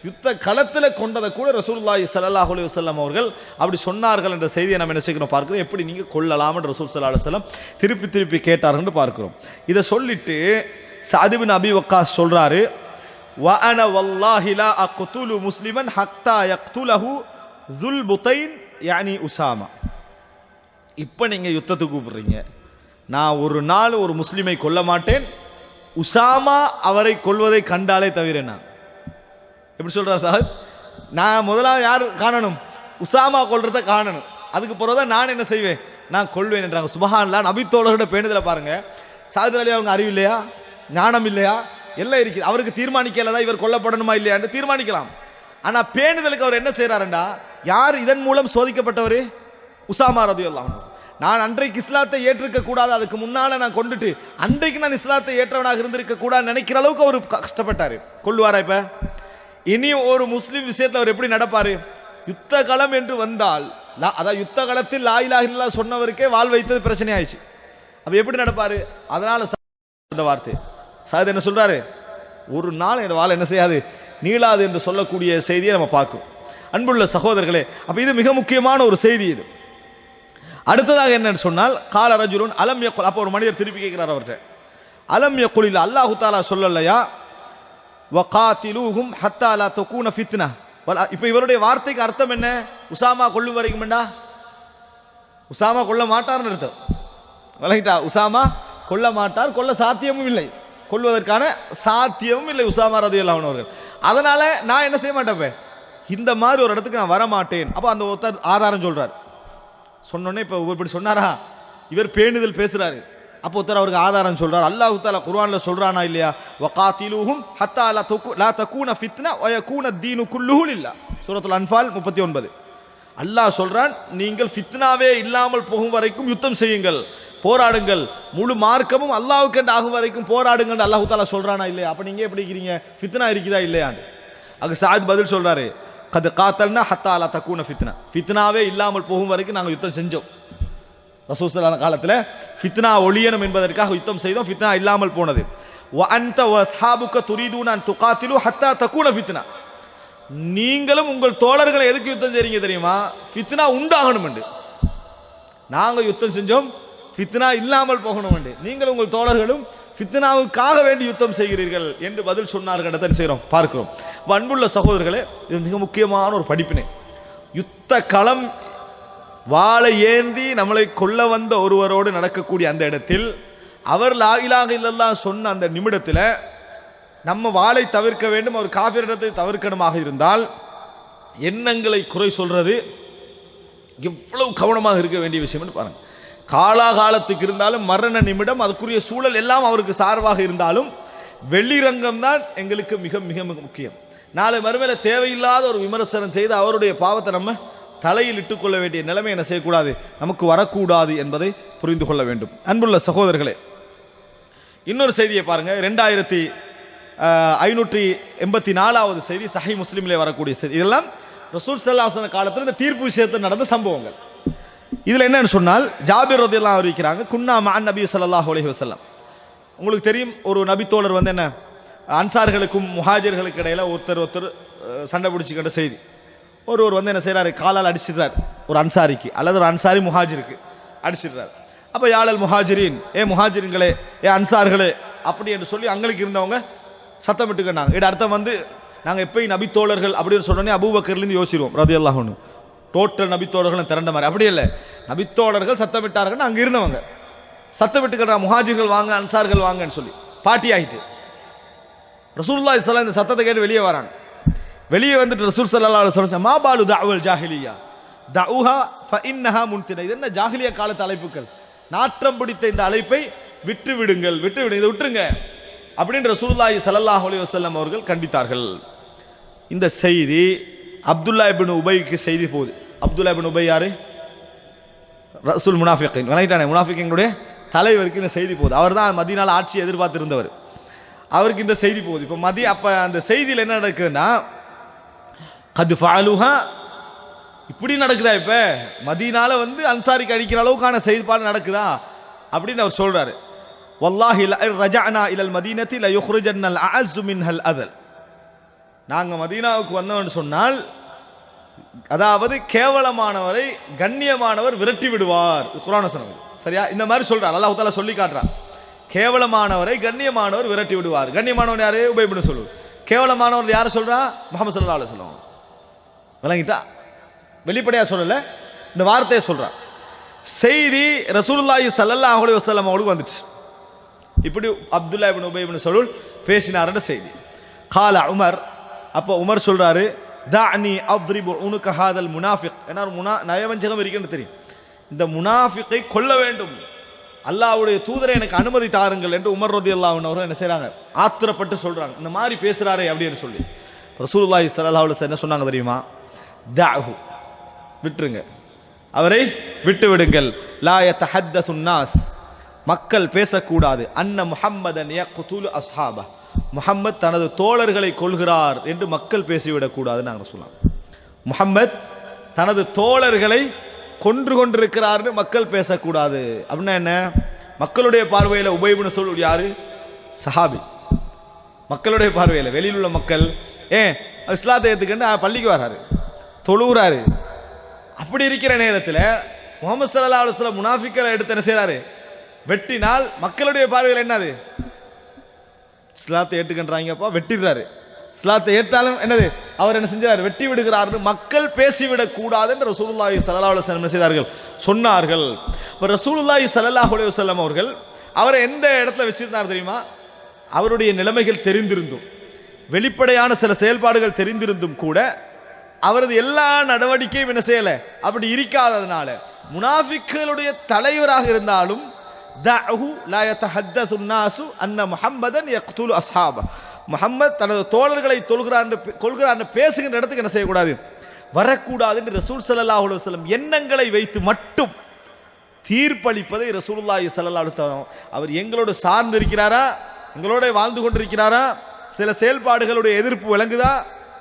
யுத்த களத்தில் கொண்டதை கூட ரசூலுல்லாஹி ஸல்லல்லாஹு அலைஹி வஸல்லம் அவர்கள் அப்படி சொன்னார்கள் என்ற செய்தியை நம்ம என்ன செய்யணும் பார்க்கிறோம். எப்படி நீங்க கொல்லலாம் என்று ரசூல் ஸல்லல்லாஹு அலைஹி வஸல்லம் திருப்பி திருப்பி கேட்டார்கள் பார்க்கிறோம். இதை சொல்லிட்டு சஅத் இப்னு அபி வக்காஸ் சொல்றாரு, வ அன வல்லாஹி லா அக்துலு முஸ்லிமன் ஹத்தா யக்துலஹு ذுல் புதைன் யானி உஸாமா. இப்ப நீங்க யுத்தத்துக்கு கூப்பிடுறீங்க, நான் ஒரு நாள் ஒரு முஸ்லிமை கொல்ல மாட்டேன், உஸாமா அவரை கொல்வதை கண்டாலே தவிர. நான் எப்படி சொல்றார் சார், நான் முதலாவது யார் காணணும், உஸாமா கொல்றத காணணும், அதுக்கு பிறகுதான் நான் என்ன செய்வேன், நான் கொள்வேன் என்றாங்க. சுபஹானல்லாஹ், நபி தோழர்களோட பேணுதல பாருங்க. சாதிர் அலி அவங்க அறிவு இல்லையா, ஞானம் இல்லையா, எல்லாம் இருக்குது. அவருக்கு தீர்மானிக்கலதான் இவர் கொல்லப்படணுமா இல்லையான்னு தீர்மானிக்கலாம். ஆனா பேணுதலுக்கு அவர் என்ன செய்யறாருண்டா, யார் இதன் மூலம் சோதிக்கப்பட்டவர்? உசாமா ரலியல்லாஹு அன்ஹு. நான் அன்றைக்கு இஸ்லாத்தை ஏற்றிருக்க கூடாது, அதுக்கு முன்னால நான் கொண்டுட்டு அன்றைக்கு நான் இஸ்லாத்தை ஏற்றவனாக இருந்திருக்க கூடாது நினைக்கிற அளவுக்கு அவர் கஷ்டப்பட்டாரு. கொள்ளுவாரா? இப்ப இனி ஒரு முஸ்லிம் விஷயத்துல அவர் எப்படி நடப்பாரு? யுத்த களம் என்று வந்தால், அதாவது யுத்த களத்தில் லா இலாஹ இல்லல்லாஹ் சொன்னவருக்கே வாள் வைத்தது பிரச்சனை ஆயிடுச்சு. அப்ப எப்படி நடப்பாரு? அதனால அந்த வார்த்தை சாயத் என்ன சொல்றாரு, ஒரு நாள் என் வாள் என்ன செய்யாது, நீளாது என்று சொல்லக்கூடிய செய்தியை நம்ம பார்க்கும். அன்புள்ள சகோதரர்களே, அப்ப இது மிக முக்கியமான ஒரு செய்தி. இது அடுத்ததாக என்னன்னு சொன்னால், கால ரஜுலுன் அலம் யக்குல், அப்போ ஒரு மனிதர் திருப்பி கேட்கிறார் அவர்கிட்ட, அலம் யக்குல் இல்ல அல்லாஹு தஆலா சொல்லலையா வகாத்திலூஹும் ஹத்தா லா தகூன ஃபித்னா. இப்ப இவருடைய வார்த்தைக்கு அர்த்தம் என்ன? உசாமா கொல்லும் வரைக்கும் வேண்டா, உசாமா கொல்ல மாட்டார்னு அர்த்தம். விளங்கிட்டா? உசாமா கொல்ல மாட்டார், கொல்ல சாத்தியமும் இல்லை, கொல்வதற்கான சாத்தியமும் இல்லை உசாமா ரலியல்லாஹு அன்ஹு அவர்கள். அதனால நான் என்ன செய்ய மாட்டேன், இந்த மாதிரி ஒரு இடத்துக்கு நான் வர மாட்டேன். அப்ப அந்த ஒருத்தர் ஆதாரம் சொல்றார். சொன்னோன்னே இப்ப இப்படி சொன்னாரா, இவர் பேணுதல் பேசுறாரு. அப்போ ஒருத்தர் அவருக்கு ஆதாரம் சொல்றார். அல்லாஹ் தஆலா குர்ஆன்ல சொல்றானா இல்லையா, வகாத்திலூஹும் ஹத்தா லா தகூன ஃபித்னா வ யகூன தீனு குல்லுஹு லில்லாஹ். சூரத்துல் அன்ஃபால் 39. அல்லாஹ் சொல்றான், நீங்கள் ஃபித்னாவே இல்லாமல் போகும் வரைக்கும் யுத்தம் செய்யுங்கள், போராடுங்கள், முழு மார்க்கமும் அல்லாஹ்வுக்கு என்று ஆகும் வரைக்கும் போராடுங்கள். அல்லாஹ் தஆலா சொல்றானா இல்லையா? அப்ப நீங்க எப்படி இருக்கிறீங்க, ஃபித்னா இருக்குதா இல்லையான்னு? அங்க சாத் பதில் சொல்றாரு, கத் காத்தல்னா ஹத்தா லா தகூன ஃபித்னா, ஃபித்னாவே இல்லாமல் போகும் வரைக்கும் நாங்கள் யுத்தம் செஞ்சோம். ரசூல் ஸல்லல்லாஹு அலைஹி காலத்துல ஃபித்னா ஒழியணும் என்பதற்காக யுத்தம் செய்தோம், ஃபித்னா இல்லாமல் போனது. வ அன்த வ அஸ்ஹாபுக துரீதுன அன் துகாத்திலு ஹத்தா தகூன ஃபித்னா, நீங்களும் உங்கள் தோழர்களை எதுக்கு யுத்தம் செய்றீங்க தெரியுமா? ஃபித்னா உண்டாகணும் என்று. நாங்க யுத்தம் செஞ்சோம், ஃபித்னா இல்லாமல் போகணும் என்று. நீங்கள் உங்கள் தோழர்களும் ஃபித்னாவுக்காக வேண்டி யுத்தம் செய்கிறீர்கள் என்று பதில் சொன்னார்கள். இடத்தை செய்கிறோம் பார்க்கிறோம். அன்புள்ள சகோதரர்களே, இது மிக முக்கியமான ஒரு படிப்பினை. யுத்த களம் வாளை ஏந்தி நம்மளை கொல்ல வந்த ஒருவரோடு நடக்கக்கூடிய அந்த இடத்தில் அவர் லா இலாஹ இல்லல்லாஹ் சொன்ன அந்த நிமிடத்தில் நம்ம வாளை தவிர்க்க வேண்டும், அவர் காபிரிடத்தை தவிர்க்கணுமாக இருந்தால் எண்ணங்களை குறை சொல்றது எவ்வளவு கவனமாக இருக்க வேண்டிய விஷயம் பாருங்க. காலாகாலத்துக்கு இருந்தாலும் மரண நிமிடம் அதுக்குரிய சூழல் எல்லாம் அவருக்கு சார்பாக இருந்தாலும் வெளிரங்கம் தான் எங்களுக்கு மிக மிக மிக முக்கியம். நாளை மறுமையில தேவையில்லாத ஒரு விமர்சனம் செய்து அவருடைய பாவத்தை நம்ம தலையில் இட்டுக்கொள்ள வேண்டிய நிலைமை என்ன செய்யக்கூடாது, நமக்கு வரக்கூடாது என்பதை புரிந்து கொள்ள வேண்டும். அன்புள்ள சகோதரர்களே, இன்னொரு செய்தியை பாருங்க. 2584வது செய்தி சஹீஹ் முஸ்லிமிலே வரக்கூடிய செய்தி. இதெல்லாம் ரசூல் ஸல்லல்லாஹு அலைஹி வஸல்லம் காலத்தில் இந்த தீர்ப்பு விஷயத்தில் நடந்த சம்பவங்கள். இதுல என்னன்னு சொன்னால், ஜாபிர் ரலியல்லாஹு அறிவிக்கிறாங்க, குன்னா மஅன் நபி ஸல்லல்லாஹு அலைஹி வஸல்லம். உங்களுக்கு தெரியும், ஒரு நபி தோழர் வந்து என்ன, அன்சார்களுக்கும் முஹாஜிர்களுக்கு இடையில ஒருத்தர் சண்டை பிடிச்சிக்கிட்ட செய்தி. ஒருவர் வந்து என்ன செய்யறாரு, காலால் அடிச்சிடுறார் ஒரு அன்சாரிக்கு, அல்லது ஒரு அன்சாரி முஹாஜிருக்கு அடிச்சிடுறார். அப்ப யாழல் முஹாஜிரின், ஏ முஹாஜிரின்களே, ஏ அன்சார்களே அப்படி என்று சொல்லி அங்களுக்கு இருந்தவங்க சத்தமிட்டுக்கிட்டாங்க. இது அர்த்தம் வந்து நாங்க எப்பயும் நபி தோழர்கள் அப்படின்னு சொன்னோன்னே அபூபக்கர்லேருந்து யோசிச்சிருவோம் ரலியல்லாஹு அன்ஹு, டோட்டல் நபித்தோழர்களும் திரண்ட மாதிரி. அப்படி இல்லை, நபித்தோழர்கள் சத்தமிட்டார்கள், அங்க இருந்தவங்க சத்தமிட்டுக்கிற முஹாஜிர்கள் வாங்க அன்சார்கள் வாங்கன்னு சொல்லி பாட்டி ஆகிட்டு ரசூலுல்லாஹி ஸல்லல்லாஹு அலைஹி வஸல்லம் இந்த சத்தத்தை கேட்டு வெளியே வராங்க. வெளியே வந்துட்டு ரசூல் ஸல்லல்லாஹு அலைஹி வஸல்லம், மா பாலு தஅவல் ஜாஹிலியா தஉஹா ஃபஇன்னஹா முன்தினா. இது என்ன ஜாஹிலியா காலத்து அழைப்புகள், நாற்றம் பிடித்த இந்த அழைப்பை விட்டு விடுங்கள், விட்டு விடுங்க, இதை விட்டுருங்க அப்படின்னு ரசூலுல்லாஹி ஸல்லல்லாஹு அலைஹி வஸல்லம் அவர்கள் கண்டித்தார்கள். இந்த செய்தி அப்துல்லா இப்னு உபைக்கு செய்தி போகுது. அப்துல்லா இப்னு உபை யாரு? ரசூல் முனாஃபிகின், வணங்கிட்டானே, முனாஃபிகினுடைய தலைவருக்கு இந்த செய்தி போகுது. அவர் தான் மதீனால ஆட்சி எதிர்பார்த்து இருந்தவர், அவருக்கு இந்த செய்தி போகுது. இப்போ அப்ப அந்த செய்தியில் என்ன நடக்குதுன்னா, கது ஃபாலுஹா, இப்படி நடக்குதா, இப்ப மதீனால வந்து அன்சாரிக்கு அடிக்கிற அளவுக்கான செய்திப்பாடு நடக்குதா அப்படின்னு அவர் சொல்றாரு. வல்லாஹி ரஜஅனா இலல் மதீனத்தி ல யுக்ரிஜன்னல் அஅஸ்ஸு மின்ஹல் அதல். நாங்க மதீனாவுக்கு வந்தோம்னு சொன்னால், அதாவது கேவலமானவரை கண்ணியமானவர் விரட்டி விடுவார். குர்ஆன் வசனம் சரியா? இந்த மாதிரி சொல்றார், அல்லாஹ் தஆலா சொல்லி காட்டுறார். கேவலமானவரை கண்ணியமானவர் விரட்டி விடுவார். கண்ணியமானவர் யாரு? உபை இப்னு சலூல். கேவலமானவர் யாரை சொல்றா? முஹம்மது ஸல்லல்லாஹு அலைஹி வஸல்லம். விளங்கிட்டா? வெளிப்படையா சொல்லல, இந்த வார்த்தையை சொல்றார். செய்தி ரசூலுல்லாஹி ஸல்லல்லாஹு அலைஹி வஸல்லம் அவங்களுக்கு வந்துச்சு. இப்படி அப்துல்லா இப்னு உபை இப்னு சலூல் பேசினார்ன்ற செய்தி. கால உமர், அப்போ உமர் சொல்றாரு, தானி அத்ரிபு உனுக ஹாதல் முனாஃபிக். ஏன்னா நயவஞ்சகம் இருக்குன்னு தெரியும், இந்த முனாஃபிக்கை கொல்ல வேண்டும், அல்லாஹ்வுடைய தூதரை எனக்கு அனுமதி தாருங்கள் என்று உமர் ரலியல்லாஹு அன்ஹு அவர்கள் என்ன செய்றாங்க, ஆத்திரப்பட்டு சொல்றாங்க, இந்த மாதிரி பேசுறாரே அப்படின்னு சொல்லி. ரசூலுல்லாஹி ஸல்லல்லாஹு அலைஹி வஸல்லம் என்ன சொன்னாங்க தெரியுமா? தஅஹு, விட்டுருங்க, அவரை விட்டு விடுங்கள். லா யதஹத்தஸுன் நாஸ், மக்கள் பேசக்கூடாது. அன்ன முஹம்மதன் யக்துலு அஸ்ஹாபா, முஹம்மத் தனது தோழர்களை கொல்கிறார் என்று மக்கள் பேசிவிடக் கூடாது. நாங்கள் சொல்லலாம், முஹம்மத் தனது தோழர்களை கொன்று கொண்டிருக்கிறார்னு மக்கள் பேசக்கூடாது. அப்படின்னா என்ன? மக்களுடைய பார்வையில் உபை இப்னு சலூல் யாரு? சஹாபி. மக்களுடைய பார்வையில், வெளியில் உள்ள மக்கள் இஸ்லாத்தை ஏத்துக்கண்டு பள்ளிக்கு வர்றாரு, தொழுகிறாரு. அப்படி இருக்கிற நேரத்தில் முஹம்மது ஸல்லல்லாஹு அலைஹி வஸல்லம் முனாஃபிக்களை எடுத்து என்ன செய்றாரு? வெட்டினால் மக்களுடைய பார்வையில் என்னது? இஸ்லாத்தை ஏற்றுக்கின்றாங்கப்பா, வெட்டிடுறாரு. இஸ்லாத்தை ஏற்றாலும் என்னது? அவர் என்ன செஞ்சார்? வெட்டி விடுகிறார். மக்கள் பேசிவிடக் கூடாது என்று ரசூலுல்லாஹி ஸல்லல்லாஹு அலைஹி வஸல்லம் என்ன செய்தார்கள்? சொன்னார்கள். இப்ப ரசூலுல்லாஹி ஸல்லல்லாஹு அலைஹி வஸல்லம் அவர்கள் அவரை எந்த இடத்துல வச்சிருந்தார் தெரியுமா? அவருடைய நிலைமைகள் தெரிந்திருந்தும், வெளிப்படையான சில செயல்பாடுகள் தெரிந்திருந்தும் கூட அவரது எல்லா நடவடிக்கையும் என்ன செய்யல, அப்படி இருக்காததுனால முனாஃபிக்குகளுடைய தலைவராக இருந்தாலும் தஅஹு லா யதஹத்தஸுன் நாசு அன்ன முஹம்மதன் யக்துலு அஸ்ஹாபா, முஹம்மத் தனது தோழர்களை கொள்கிறார் பேசுகின்ற இடத்துக்கு என்ன செய்யக்கூடாது, வரக்கூடாது என்று ரசூல் ஸல்லல்லாஹு அலைஹி வஸல்லம் எண்ணங்களை வைத்து மட்டும் தீர்ப்பளிப்பதை ரசூலுல்லாஹி ஸல்லல்லாஹு அலைஹி வஸல்லம் அவர் எங்களோடு சார்ந்து இருக்கிறாரா, எங்களோட வாழ்ந்து கொண்டிருக்கிறாரா, சில செயல்பாடுகளுடைய எதிர்ப்பு விளங்குதா,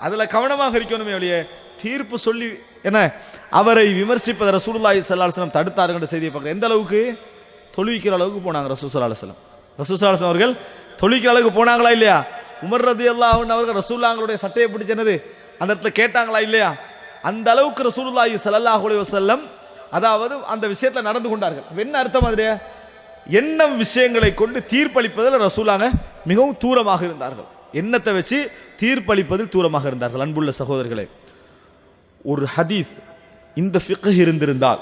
அதுல கவனமாக இருக்கணுமே ஒழிய தீர்ப்பு சொல்லி என்ன அவரை விமர்சிப்பதை ரசூலுல்லாஹி ஸல்லல்லாஹு அலைஹி வஸல்லம் தடுத்தார்கள் என்ற செய்தியை பார்க்கிறோம். எந்த அளவுக்கு? தொழுவிக்கிற அளவுக்கு போனாங்க ரசூல் ஸல்லல்லாஹு அலைஹி வஸல்லம். ரசூல் ஸல்லல்லாஹு அலைஹி வஸல்லம் அவர்கள் தொழுவிக்கிற அளவுக்கு போனாங்களா இல்லையா? உமர் ரலியல்லாஹு அன்ஹு அவர்கள் ரசூலுல்லாஹ்வுடைய சட்டையை பிடிச்சனது அந்த இடத்துல கேட்டாங்களா இல்லையா? அந்த அளவுக்கு ரசூலுல்லாஹி ஸல்லல்லாஹு அலைஹி வஸல்லம் அதாவது அந்த விஷயத்துல நடந்து கொண்டார்கள். என்ன அர்த்தம்? அதுல எண்ணம் விஷயங்களை கொண்டு தீர்ப்பளிப்பதில் ரசூலாங்க மிகவும் தூரமாக இருந்தார்கள். எண்ணத்தை வச்சு தீர்ப்பளிப்பதில் தூரமாக இருந்தார்கள். அன்புள்ள சகோதரர்களே, ஒரு ஹதீஸ் இந்த ஃபிக்ஹ் இருந்திருந்தால்,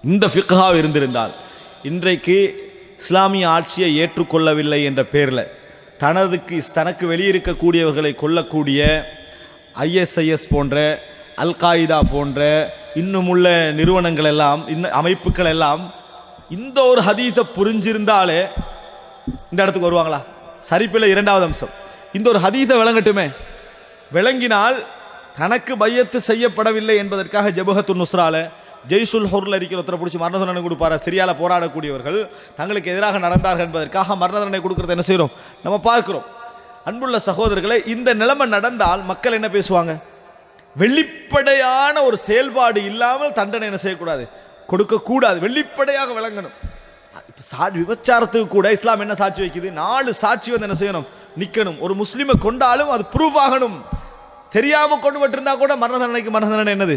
இந்த ஃபிக்ஹா இருந்திருந்தால், இன்றைக்கு இஸ்லாமிய ஆட்சியை ஏற்றுக்கொள்ளவில்லை என்ற பேரில் தனக்கு வெளியிருக்கக்கூடியவர்களை கொல்லக்கூடிய ISIS போன்ற அல் காயிதா போன்ற இன்னுமுள்ள நிறுவனங்கள் எல்லாம், அமைப்புகள் எல்லாம் இந்த ஒரு ஹதீஸை புரிஞ்சிருந்தாலே இந்த இடத்துக்கு வருவாங்களா? சரிப்பில்லை. இரண்டாவது அம்சம், இந்த ஒரு ஹதீஸை விளங்கட்டுமே, விளங்கினால் தனக்கு பையத்து செய்யப்படவில்லை என்பதற்காக ஜபஹத்துன் நுஸ்ரால ஜெய்சுல் ஹுர்ல இருக்கிற ஒருத்தரை பிடிச்சி மரண தண்டனை கொடுப்பாரா? சிரியால போராடக்கூடியவர்கள் தங்களுக்கு எதிராக நடந்தார்கள் என்பதற்காக மரண தண்டனை கொடுக்கறத என்ன செய்யறோம்? நம்ம பார்க்கிறோம். அன்புள்ள சகோதரர்களை, இந்த நிலைமை நடந்தால் மக்கள் என்ன பேசுவாங்க? வெளிப்படையான ஒரு செயல்பாடு இல்லாமல் தண்டனை என்ன செய்யக்கூடாது, கொடுக்க கூடாது, வெளிப்படையாக விளங்கணும். விபச்சாரத்துக்கு கூட இஸ்லாம் என்ன சாட்சி வைக்குது? 4 சாட்சி வந்து என்ன செய்யணும்? நிக்கணும். ஒரு முஸ்லிமை கொண்டாலும் அது ப்ரூஃப் ஆகணும். தெரியாம கொண்டு விட்டிருந்தா கூட மரண தண்டனை என்னது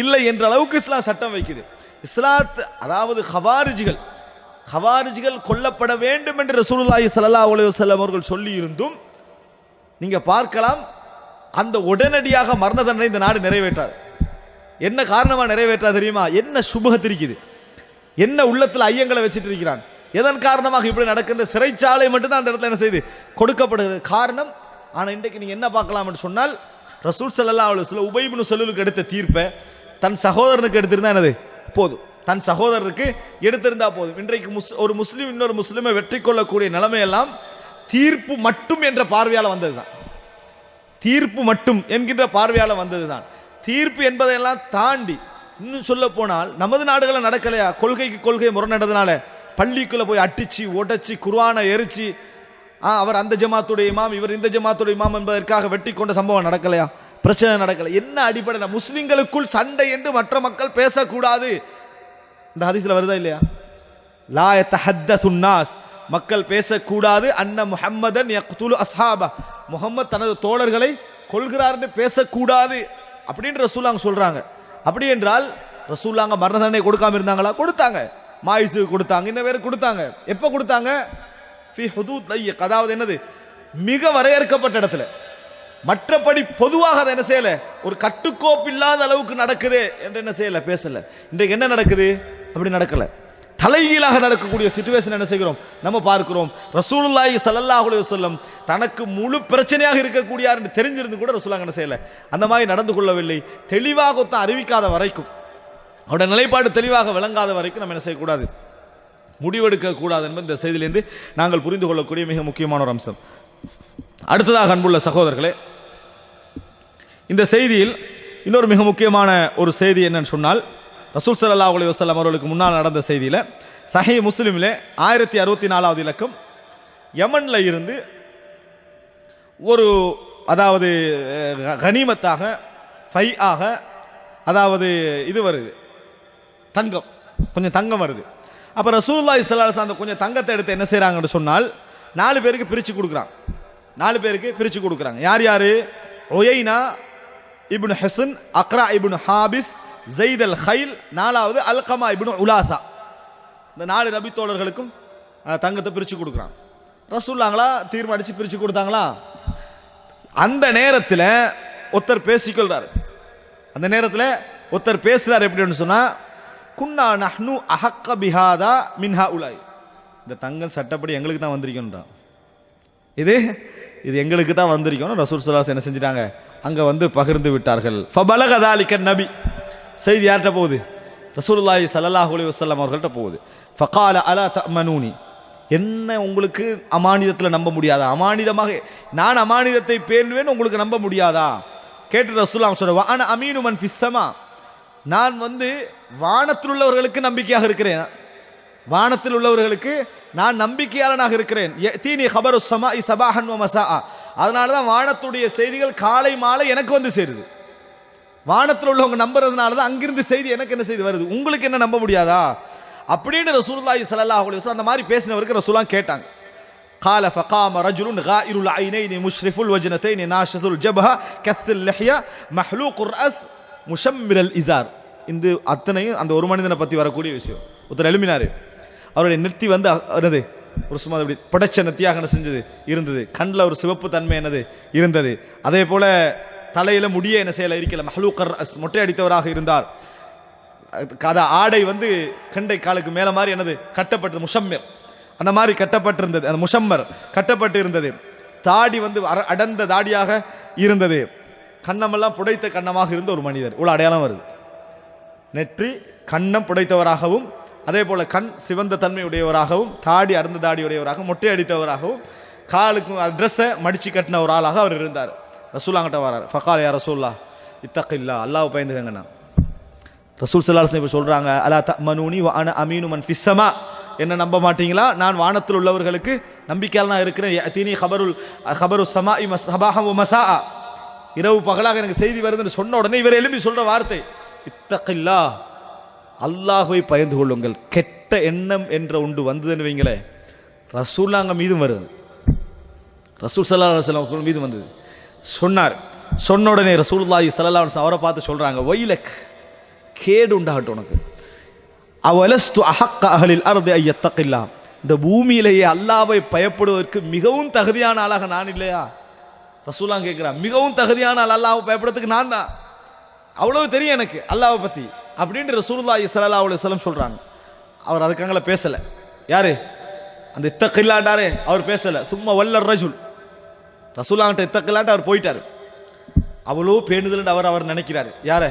இல்லை என்ற அளவுக்கு இஸ்லாம் சட்டம் வைக்குது. இஸ்லாத் அதாவது ஹவாரிஜிகள் கொல்லப்பட வேண்டும் என்று ரசூலுல்லாஹி ஸல்லல்லாஹு அலைஹி வஸல்லம் அவர்கள் சொல்லி இருந்தும் நீங்க பார்க்கலாம், அந்த உடனடியாக மரண தண்டனை இந்த நாடு நிறைவேற்றாது. என்ன காரணமா நிறைவேற்றா தெரியுமா? என்ன சுபஹத் இருக்குது, என்ன உள்ளத்தில் ஐயங்களை வச்சுட்டு இருக்கிறான், எதன் காரணமாக இப்படி நடக்கின்ற சிறைச்சாலை மட்டும்தான் அந்த இடத்துல என்ன செய்து கொடுக்கப்படுகிறது காரணம். ஆனா இன்றைக்கு நீங்க என்ன பார்க்கலாம் என்று சொன்னால், ரசூல் ஸல்லல்லாஹு அலைஹி வஸல்லம் உபை இப்னு சலூலுக்கு எடுத்த தீர்ப்பை தன் சகோதரனுக்கு எடுத்திருந்தா என்னது போதும், தன் சகோதரருக்கு எடுத்திருந்தா போதும். இன்றைக்கு ஒரு முஸ்லீம் இன்னொரு முஸ்லிமை வெற்றி கொள்ளக்கூடிய நிலைமையெல்லாம் தீர்ப்பு மட்டும் என்ற பார்வையால வந்ததுதான். தீர்ப்பு மட்டும் என்கின்ற பார்வையால வந்ததுதான். தீர்ப்பு என்பதையெல்லாம் தாண்டி இன்னும் சொல்ல போனால் நமது நாடுகளை நடக்கலையா? கொள்கைக்கு கொள்கை முரணானதுனால பள்ளிக்குள்ள போய் அட்டிச்சு உடைச்சி குர்ஆனை எரிச்சு அவர் அந்த ஜமாத்துடைய இமாம் இவர் இந்த ஜமாத்துடைய இமாம் என்பதற்காக வெட்டி கொண்ட சம்பவம் நடக்கலையா? பிரச்சனை நடக்கல. என்ன அடிப்படையில்? முஸ்லிம்களுக்குள் சண்டை என்று மற்ற மக்கள் பேசக்கூடாது. இந்த ஹதீஸ்ல வருதா இல்லையா? லா யதஹத்தஸுன் நாஸ், மக்கள் பேசக்கூடாது. அன்ன முஹம்மதன் யக்துலு அஸ்ஹாபா, முஹம்மத் தனது தோழர்களை கொல்கிறார் என்று பேசக்கூடாது அப்படின்னு ரசூலுல்லாஹ் சொல்றாங்க. அப்படி என்றால் ரசூலுல்லாஹ் மரண தண்டனை கொடுக்காம இருந்தாங்களா? கொடுத்தாங்க. மாயிஸுக்கு கொடுத்தாங்க, இன்ன வேற கொடுத்தாங்க. எப்ப கொடுத்தாங்க? ஃபி ஹுதூத் லைக், அதாவது என்னது மிக வரையறுக்கப்பட்ட இடத்துல. மற்றபடி பொதுவாக அதை என்ன செய்யல, ஒரு கட்டுக்கோப்பு இல்லாத அளவுக்கு நடக்குது என்று என்ன செய்யல, பேசல. இன்றைக்கு என்ன நடக்குது? அப்படி நடக்கல. தலைகீழாக நடக்கக்கூடிய சிச்சுவேஷன் என்ன செய்கிறோம்? நம்ம பார்க்கிறோம். ரசூலுல்லாஹி ஸல்லல்லாஹு அலைஹி வஸல்லம் தனக்கு முழு பிரச்சனையாக இருக்கக்கூடிய என்று தெரிஞ்சிருந்து கூட ரசூலுல்லாஹ் என்ன செய்யல, அந்த மாதிரி நடந்து கொள்ளவில்லை. தெளிவாக அறிவிக்காத வரைக்கும், அவருடைய நிலைப்பாடு தெளிவாக விளங்காத வரைக்கும் நம்ம என்ன செய்யக்கூடாது, முடிவெடுக்க கூடாது என்பது இந்த செய்தியிலிருந்து நாங்கள் புரிந்து கொள்ளக்கூடிய மிக முக்கியமான ஒரு அம்சம். அடுத்ததாக அன்புள்ள சகோதரர்களே, இந்த செய்தியில் இன்னொரு மிக முக்கியமான ஒரு செய்தி என்னன்னு சொன்னால், ரசூல் ஸல்லல்லாஹு அலைஹி வஸல்லம் அவர்களுக்கு முன்னால் நடந்த செய்தியில் சஹீஹ் முஸ்லிமிலே 1064வது இலக்கம், யமன்ல இருந்து ஒரு அதாவது கனிமத்தாக ஃபைஆக அதாவது இது வருது, தங்கம், கொஞ்சம் தங்கம் வருது. அப்ப ரசூலுல்லாஹி ஸல்லல்லாஹு அலைஹி வஸல்லம் அந்த கொஞ்சம் தங்கத்தை எடுத்து என்ன செய்றாங்கன்னு சொன்னால் 4 பேருக்கு பிரிச்சு கொடுக்குறாங்க. 4 பேருக்கு பிரிச்சு கொடுக்குறாங்க. யார் யாரு? உயைனா இப்னு ஹசன், அக்ரா இப்னு ஹாபிஸ், ஸைத் அல் கைல், 4வது அல்கமா இப்னு உலாசா. இந்த 4 நபி தோழர்களுக்கும் தங்கத்தை பிரிச்சு கொடுக்குறாங்க. ரசூலுல்லாஹ்ங்களா தீர்மானிச்சு பிரிச்சு கொடுத்தாங்களா? அந்த நேரத்தில் ஒருத்தர் பேசிக்கொள்றாரு. அந்த நேரத்தில் ஒருத்தர் பேசுறாரு. எப்படின்னு சொன்னா, குன்னா நஹ்னு அஹக்க பிஹாதா மின்ஹா உலாய், இந்த தங்கம் சட்டப்படி எங்களுக்கு தான் வந்திருக்கோன்றான். இது எங்களுக்கு தான் வந்திருக்கணும். ரசூல் ஸல்லல்லாஹு அலைஹி வஸல்லம் என்ன செஞ்சிட்டாங்க? அங்க வந்து பகிர்ந்து விட்டார்கள். ஃபபலக ذلك நபி, செய்தி யார்கிட்ட போகுது? ரசூலுல்லாஹி ஸல்லல்லாஹு அலைஹி வஸல்லம் அவர்கள்ட்ட போகுது. ஃபகால அலா தஅமனூனி, என்ன உங்களுக்கு அமானிதத்தில் நம்ப முடியாதா? அமானிதமாக நான் அமானிதத்தை பேணுவேன், உங்களுக்கு நம்ப முடியாதா? கேட்டு ரசூலுல்லாஹ் சொல்ற, வஅன அமீனு மன் ஃபிஸ் ஸமா, நான் வந்து வானத்தில் உள்ளவர்களுக்கு நம்பிக்கையாக இருக்கிறேன். வானத்தில் உள்ளவர்களுக்கு நான் நம்பிக்கையாளனாக இருக்கிறேன். தீனி ஹபரு ஸமாஇ ஸபாஹன் வ மஸாஅ, அதனால தான் வானத்துடைய செய்திகள் காலை மாலை எனக்கு வந்து சேருது. வானத்தில் உள்ளவங்க நம்புறதுனால தான் அங்கிருந்து செய்தி எனக்கு என்ன செய்தி வருது, உங்களுக்கு என்ன நம்ப முடியாதா? அப்படின்னு ரசூலுல்லாஹி ஸல்லல்லாஹு அலைஹி வஸல்லம் அந்த மாதிரி பேசினவருக்கு ரசூலுல்லாஹ் கேட்டாங்க. قال فقام رجل غائر العينين مشرف الوجنتين ناشز الجبهة كث اللحية محلوق الرأس مشمر الإزار. இந்த அத்தனையும் அந்த ஒரு மனிதனை பத்தி வரக்கூடிய விஷயம். ஒருத்தர் எழுப்பினாரு, அவருடைய நெத்தி வந்து என்னது, ஒரு சும்மா அப்படி புடைச்ச நெத்தியாக என்ன செஞ்சது இருந்தது. கண்ணில் ஒரு சிவப்பு தன்மை என்னது இருந்தது. அதே போல தலையில முடிய என்ன செய்யல இருக்கல, மஹ்லூக்கர் ரஸ், மொட்டை அடித்தவராக இருந்தார். ஆடை வந்து கண்டை காலுக்கு மேல மாதிரி என்னது கட்டப்பட்டது, முஷம்மர் அந்த மாதிரி கட்டப்பட்டிருந்தது, அந்த முஷம்மர் கட்டப்பட்டு இருந்தது. தாடி வந்து அடர்ந்த தாடியாக இருந்தது. கண்ணமெல்லாம் புடைத்த கண்ணமாக இருந்த ஒரு மனிதர். இவ்வளவு அடையாளம் வருது. நெற்றி கண்ணம் புடைத்தவராகவும், அதே போல கண் சிவந்த தன்மையுடையவராகவும், தாடி அருந்த தாடியுடையவராகவும், மொட்டை அடித்தவராகவும், காலுக்கு ட்ரெஸ்ஸை மடிச்சு கட்டின ஒரு ஆளாக அவர் இருந்தார். ரசூலுல்லாஹ்கிட்ட வரார். ஃபகால யா ரசூலுல்லாஹ் இத்தகில்லா, அல்லாஹ் பயந்துகங்கண்ணா. ரசூல் ஸல்லல்லாஹு அலைஹி வஸல்லம் சொல்றாங்க, அலா தஅமனூனி வ அன அமீனு மன் ஃபிஸ் ஸமா, என்ன நம்ப மாட்டீங்களா? நான் வானத்தில் உள்ளவர்களுக்கு நம்பிக்கையாளனா இருக்கிறேன். யஅதீனி ஹபரு ஸமாஇ ஸபாஹன் வ மஸாஅ, இரவு பகலாக எனக்கு செய்தி வருதுன்னு சொன்ன உடனே இவர் எழுப்பி சொல்ற வார்த்தை இத்தகில்லா, அல்லாஹ்வை பயந்து கொள்ளுங்கள். கெட்ட எண்ணம் என்ற ஒன்று வந்ததுன்னு வைங்களே, ரசூலுல்லாஹ் மீதும் வருது. ரசூல் ஸல்லல்லாஹு அலைஹி வஸல்லம் மீது வந்தது. சொன்னார். சொன்ன உடனே ரசூலுல்லாஹி ஸல்லல்லாஹு அலைஹி வஸல்லம் அவரை பார்த்து சொல்றாங்க, வைலக், கேடு உண்டாகட்டும் உனக்கு. அவலஸ்து அஹக்க அஹ்லில் அர்தி ஐயத்தகில்லா, இந்த பூமியிலேயே அல்லாஹ்வை பயப்படுவதற்கு மிகவும் தகுதியான ஆளாக நான் இல்லையா? ரசூலுல்லாஹ் கேட்கிறான், மிகவும் தகுதியான ஆள் அல்லாஹ்வை பயப்படுறதுக்கு நான் தான், அவ்வளவு தெரியும் எனக்கு அல்லாஹ்வை பத்தி அப்படின்னு ரசூலுல்லாஹி ஸல்லல்லாஹு அலைஹி வஸல்லம் சொல்றாங்க. அவர் அதுக்காங்கள பேசல. யாரு? அந்த இத்தகில்லாண்டாரே அவர் பேசல. சும்மா வல்லர் ரஜுல், ரசூலுல்லாஹ்ட்ட இத்தகில்லாண்ட அவர் போயிட்டாரு. அவ்வளவு பேணுதல் அவர் நினைக்கிறாரு. யார?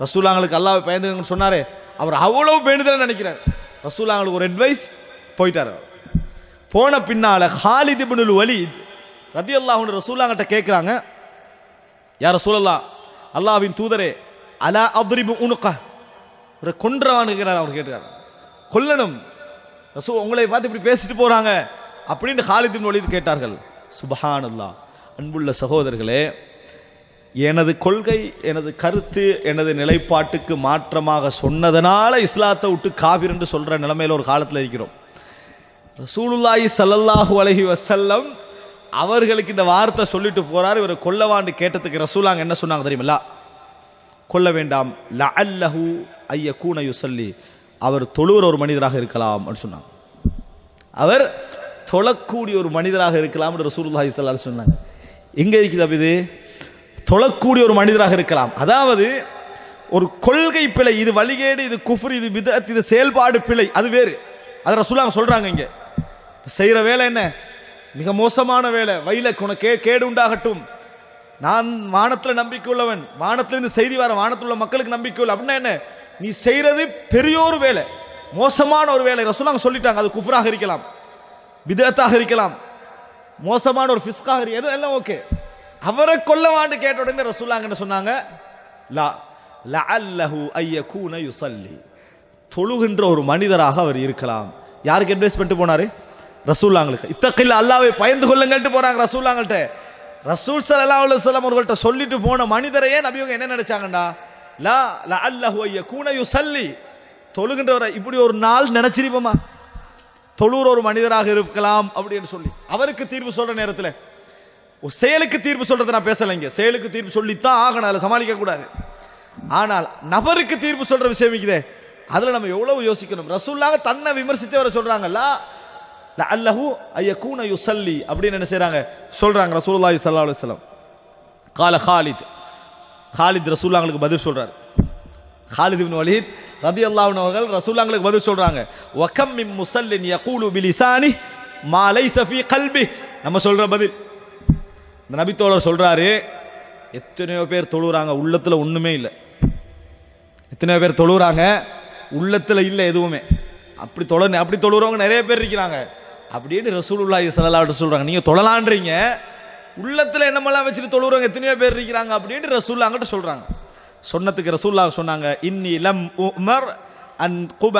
ரசூலுல்லாஹ்களுக்கு அல்லாஹ்வை பயந்துங்கன்னு சொன்னாரே, அவர் அவ்வளவு பேணுதல் நினைக்கிறார். ரசூலுல்லாஹ்களுக்கு ஒரு அட்வைஸ், போயிட்டார். போன பின்னால ஹாலித் இப்னுல் வலீத் ரலியல்லாஹு அன்ஹு ரசூலுல்லாஹ்கிட்ட கேட்கிறாங்க, யா ரசூலல்லாஹ், அல்லாஹ்வின் தூதரே, அலா அத்ரிபு உனுக, ஒரு கொன்றவான் கேட்கிறார். அவர் கேட்கிறார், கொல்லணும், ரசூல் உங்களை பார்த்து இப்படி பேசிட்டு போறாங்க அப்படின்னு ஹாலித் இப்னுல் வலீத் கேட்டார்கள். சுப்ஹானல்லாஹ். அன்புள்ள சகோதரர்களே, எனது கொள்கை, எனது கருத்து, எனது நிலைப்பாட்டுக்கு மாற்றமாக சொன்னதனால இஸ்லாத்தை விட்டு காபிர் என்று சொல்ற நிலைமையில ஒரு காலத்தில் இருக்கிறோம். ரசூலுல்லாஹி ஸல்லல்லாஹு அலைஹி வஸல்லம் அவர்களுக்கு இந்த வார்த்தை சொல்லிட்டு போறாரு. இவர் கொல்லவான்னு கேட்டதுக்கு ரசூலுல்லாஹ் என்ன சொன்னாங்க தெரியுமா? கொல்ல வேண்டாம், லஅல்லஹு ஐயகூன யுஸல்லி, அவர் தொழுகிற ஒரு மனிதராக இருக்கலாம் அப்படின்னு சொன்னாங்க. அவர் தொழக்கூடிய ஒரு மனிதராக இருக்கலாம் என்று ரசூலுல்லாஹி ஸல்லல்லாஹு அலைஹி வஸல்லம் சொன்னாங்க. எங்க இருக்குது அப்ப இது? தொழக்கூடிய ஒரு மனிதராக இருக்கலாம். அதாவது ஒரு கொள்கை பிழை, இது வழிகேடு, இது குஃப்ர், இது பிதஅத், இது செயல்பாடு பிழை, அது வேறு. அது ரசூலுல்லாஹ் சொல்றாங்க. இங்க செய்யற வேலை என்ன? மிக மோசமான வேலை. வைலக், உனக்கு கேடு உண்டாகட்டும், நான் வானத்தில் நம்பிக்கை உள்ளவன், வானத்திலிருந்து செய்தி வர, வானத்தில் உள்ள மக்களுக்கு நம்பிக்கை உள்ள அப்படின்னா என்ன? நீ செய்யறது பெரியோரு வேலை, மோசமான ஒரு வேலை ரசூலுல்லாஹ் சொல்லிட்டாங்க. அது குஃப்ராக இருக்கலாம், பிதத்தாக இருக்கலாம், மோசமான ஒரு ஃபிஸ்காக எதுவும் எல்லாம் ஓகே. அவரை கொல்லவான்னு கேட்ட உடனே ரசூலுல்லாஹ் என்ன சொன்னாங்க? லா லஅல்லஹு அய்யகூன யுஸல்லி, தொழுகின்ற ஒரு மனிதராக அவர் இருக்கலாம். யாருக்கு அட்வைஸ் பண்ணிட்டு போனாரு? ரசூலுல்லாஹ்களுக்கு. இத்தகில்ல, அல்லாஹ்வை பயந்து கொள்ளுங்கள்ட்டு போறாங்க ரசூலுல்லாஹ்கிட்ட. ரசூல் ஸல்லல்லாஹு அலைஹி வஸல்லம் அவர்கள்ட்ட சொல்லிட்டு போன மனிதரையே நபியவங்க என்ன நினைச்சாங்கடா? லா லஅல்லஹு அய்யகூன யுஸல்லி, தொழுகின்றவரை இப்படி ஒரு நாள் நினைச்சிருப்போமா? தொழுகிற ஒரு மனிதராக இருக்கலாம் அப்படின்னு சொல்லி அவருக்கு தீர்ப்பு சொல்ற நேரத்தில் செயலுக்கு தீர்ப்பு சொல்றதை நான் பேசலைங்க. செயலுக்கு தீர்ப்பு சொல்லித்தான் ஆகணும், அதில் சமாளிக்க கூடாது. ஆனால் நபருக்கு தீர்ப்பு சொல்ற விஷயம் இருக்குதே, அதுல நம்ம எவ்வளவு யோசிக்கணும். ரசூலுல்லாஹ் தன்னை விமர்சித்தவரை சொல்றாங்க லா லஅல்லஹு அய்யகூன யுஸல்லி அப்படின்னு என்ன செய்றாங்க சொல்றாங்க ரசூலுல்லாஹி ஸல்லல்லாஹு அலைஹி வஸல்லம். கால காலித் ரசூலுல்லாஹ்களுக்கு பதில் சொல்றாரு. காலித் இப்னு வலீத் ரலியல்லாஹு அன்ஹு அவர்கள் ரசூலுல்லாஹ்களுக்கு பதில் சொல்றாங்க. வகம் மின் முஸல்லின் யகூலு பிலிசானி மா லைஸ ஃபீ கல்பி. நம்ம சொல்ற பதில் இந்த நபித்தோழர் சொல்றாரு, எத்தனையோ பேர் தொழுறாங்க உள்ளத்துல ஒண்ணுமே இல்லை. எத்தனையோ பேர் தொழுறாங்க உள்ளத்துல இல்லை எதுவுமே. அப்படி தொழுறவங்க நிறைய பேர் இருக்கிறாங்க அப்படின்னு ரசூலுல்லாஹி ஸல்லல்லாஹு அலைஹி வஸல்லம் சொல்றாங்க. நீங்க தொழலான்றீங்க, உள்ளத்துல என்னமெல்லாம் வச்சுட்டு தொழுறவங்க எத்தனையோ பேர் இருக்கிறாங்க அப்படின்னு ரசூலுல்லாஹ் அங்கிட்ட சொல்றாங்க. சொன்னதுக்கு ரசூலுல்லாஹ் சொன்னாங்க, இன்னி லம் உமர் அன் குப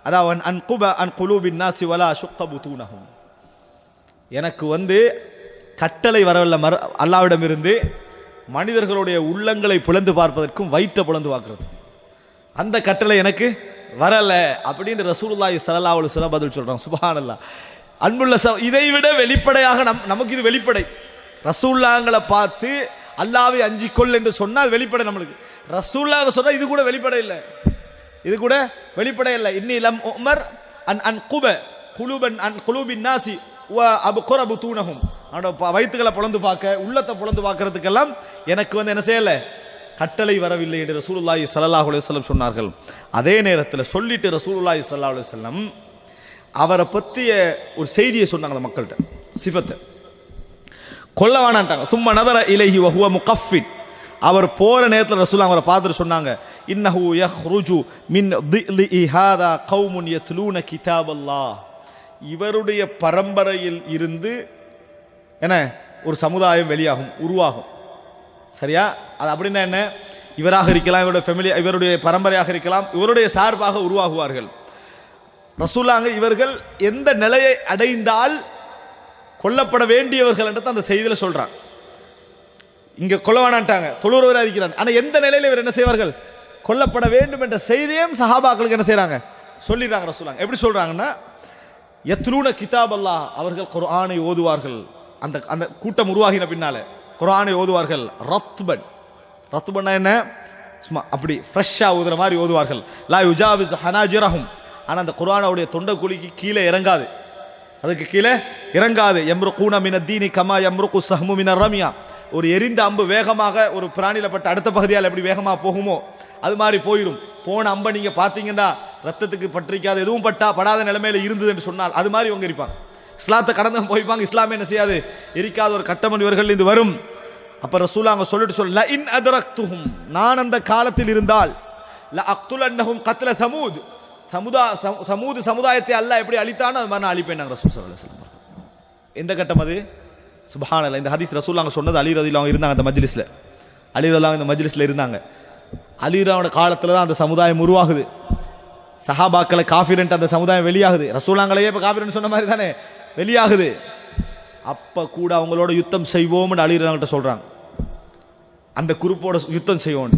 அதாவது அன் குப அன் குலூபின் நாசி வலா ஷுக்க புதூனஹும். எனக்கு கட்டளை வரவில்லை அல்லாஹ்விடம் இருந்து மனிதர்களுடைய உள்ளங்களை பிளந்து பார்ப்பதற்கும் வயிற்றை பிளந்து பார்க்கிறது, அந்த கட்டளை எனக்கு வரல அப்படின்னு ரசூலுல்லாஹி ஸல்லல்லாஹு அலைஹி வஸல்லம் பதில் சொல்றாங்க. சுப்ஹானல்லாஹ். அன்புள்ள இதை விட வெளிப்படையாக நமக்கு இது வெளிப்படை. ரசூலுல்லாஹ்களை பார்த்து அல்லாஹ்வை அஞ்சிக்கொள் என்று சொன்னால் வெளிப்படை நம்மளுக்கு. ரசூலுல்லாஹ் சொன்னா இது கூட வெளிப்படை இல்லை, இது கூட வெளிப்படை இல்லை. இன்னி லம் உமர் அன் அன் குப குலூபன் அன் குலூபின் நாசி வ அப்குர புதூனஹும். வயிற்றுகளை பொளந்து பார்க்க, உள்ளத்தை பொளந்து பார்க்கறதுக்கெல்லாம் எனக்கு என்ன செய்யல, கட்டளை வரவில்லை என்று ரசூலுல்லாஹி ஸல்லல்லாஹு அலைஹி வஸல்லம் சொன்னார்கள். அதே நேரத்தில் சொல்லிட்டு ரசூலுல்லாஹி ஸல்லல்லாஹு அலைஹி வஸல்லம் அவரை பற்றிய ஒரு செய்தியை சொன்னாங்க அந்த மக்கள்கிட்ட, சிஃபத்தை கொல்ல வேணான்ட்டாங்க. சும்மா நதர இலைஹி வஹுவ முகஃபின். அவர் போற நேரத்தில் ரசூலுல்லாஹ் அவரை பார்த்துட்டு சொன்னாங்க, இன்னஹு யஹ்ருஜு மின் திலி ஹாதா கௌமுன் யத்லூன கிதாபல்லாஹ். இவருடைய பரம்பரையில் இருந்து என்ன ஒரு சமுதாயம் வெளியாகும், உருவாகும். சரியா? அது அப்படின்னா என்ன? இவராக இருக்கலாம், இவருடைய ஃபேமிலி, இவருடைய பரம்பரையாக இருக்கலாம், இவருடைய சார்பாக உருவாகுவார்கள். ரசூலுல்லாஹ் இவர்கள் எந்த நிலையை அடைந்தால் கொல்லப்பட வேண்டியவர்கள் என்று அந்த செய்தியில சொல்றாங்க. இங்க கொல்ல வேணான்ட்டாங்க, தொழுறவராக இருக்கிறாங்க. ஆனா எந்த நிலையில இவர் என்ன செய்வார்கள், கொல்லப்பட வேண்டும் என்ற செய்தியும் சஹாபாக்களுக்கு என்ன செய்யறாங்க, சொல்லிடுறாங்க ரசூலுல்லாஹ். எப்படி சொல்றாங்கன்னா, யத்லூன கிதாப் அல்லாஹ், அவர்கள் குர்ஆனை ஓதுவார்கள். அந்த அந்த கூட்டம் உருவாகின பின்னால குர்ஆனை ஓதுவார்கள். ரத்பன் என்ன, சும்மா அப்படி ஃப்ரெஷ்ஷா ஓதுற மாதிரி ஓதுவார்கள். லா யுஜாவிஸ் ஹனாஜிரஹும். ஆனா அந்த குர்ஆனுடைய தொண்டை குழிக்கு கீழே இறங்காது, அதுக்கு கீழே இறங்காது. யம்ருகூன மினத்தீனி கமா யம்ருகு ஸஹ்மு மினர் ரம்யா. ஒரு எரிந்த அம்பு வேகமாக ஒரு பிராணியில பட்ட அடுத்த பகுதியால் எப்படி வேகமாக போகுமோ அது மாதிரி போயிடும். போன அம்பை நீங்க பாத்தீங்கன்னா ரத்தத்துக்கு பற்றிக்காது, எதுவும் படாத நிலைமையில இருந்தது என்று சொன்னால் அது மாதிரி இவங்க இருப்பாங்க. இஸ்லாத்தை கடந்து போய்ப்பாங்க, இஸ்லாமே என்ன செய்யாது, எரிக்காத ஒரு கட்டமன் இவர்கள் இது வரும். அப்ப ரசூலுல்லாஹ் அங்க சொல்லிட்டு சொல்ல, இன் அதரக்துஹும், நான் அந்த காலத்தில் இருந்தால் ல அக்துலன்னஹும் கத்ல சமூத், சமூது சமுதாயத்தை அல்லாஹ் எப்படி அழித்தானோ அது மாதிரி நான் அழிப்பேன் ரசூல் ஸல்லல்லாஹு அலைஹி வஸல்லம். எந்த கட்டம் அது? சுப்ஹானல்லாஹ். இந்த ஹதீஸ் ரசூலுல்லாஹ் சொன்னது அலி ரலியல்லாஹு அன்ஹு இருந்தாங்க அந்த மஜ்லிஸ்ல. அலி ரலியல்லாஹு அன்ஹு இந்த மஜ்லிஸ்ல இருந்தாங்க. அலி ரலியல்லாஹு காலத்துல தான் அந்த சமுதாயம் உருவாகுது. சஹாபாக்களை காஃபிர் என்ற அந்த சமுதாயம் வெளியாகுது. ரசூலுல்லாஹ்ங்களையே இப்ப காஃபிர்னு சொன்ன மாதிரி தானே வெளியாகுது. அப்ப கூட அவங்களோட யுத்தம் செய்வோம்னு அலி ரலியல்லாஹு அன்ஹு சொல்றாங்க. அந்த குரூப்போட யுத்தம் செய்வோம்,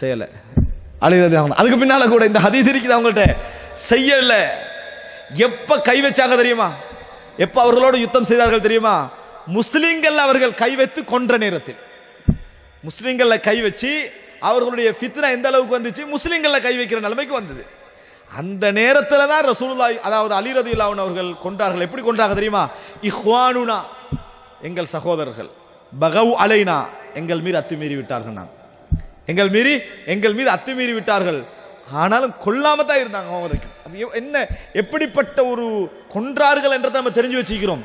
செய்யல அலி ரலியல்லாஹு அன்ஹு. அதுக்கு பின்னால கூட இந்த ஹதீஸ் இருக்குது அவங்கள்ட்ட, செய்யல. எப்ப கை வச்சாங்க தெரியுமா? எப்ப அவர்களோட யுத்தம் செய்தார்கள் தெரியுமா? முஸ்லிம்கள் அவர்கள் கை வைத்து கொன்ற நேரத்தில். முஸ்லிம்கள் கை வச்சு அவர்களுடைய ஃபித்னா எந்த அளவுக்கு வந்துச்சு, முஸ்லிம்கள் கை வைக்கிற நிலைமைக்கு வந்தது. அந்த நேரத்தில் தான் ரசூலுல்லாஹ் அதாவது அலி ரலியல்லாஹு அன்ஹு அவர்கள் கொன்றார்கள். எப்படி கொன்றாங்க தெரியுமா? இஹ்வானுனா, எங்கள் சகோதரர்கள், பகவ் அலைனா, எங்கள் மீது அத்துமீறி விட்டார்கள், எங்கள் மீது அத்துமீறி விட்டார்கள். ஆனாலும் கொல்லாம தான் இருந்தாங்க அவங்களுக்கு. என்ன எப்படிப்பட்ட ஒரு கொன்றார்கள் என்றதை நம்ம தெரிஞ்சு வச்சுக்கிறோம்.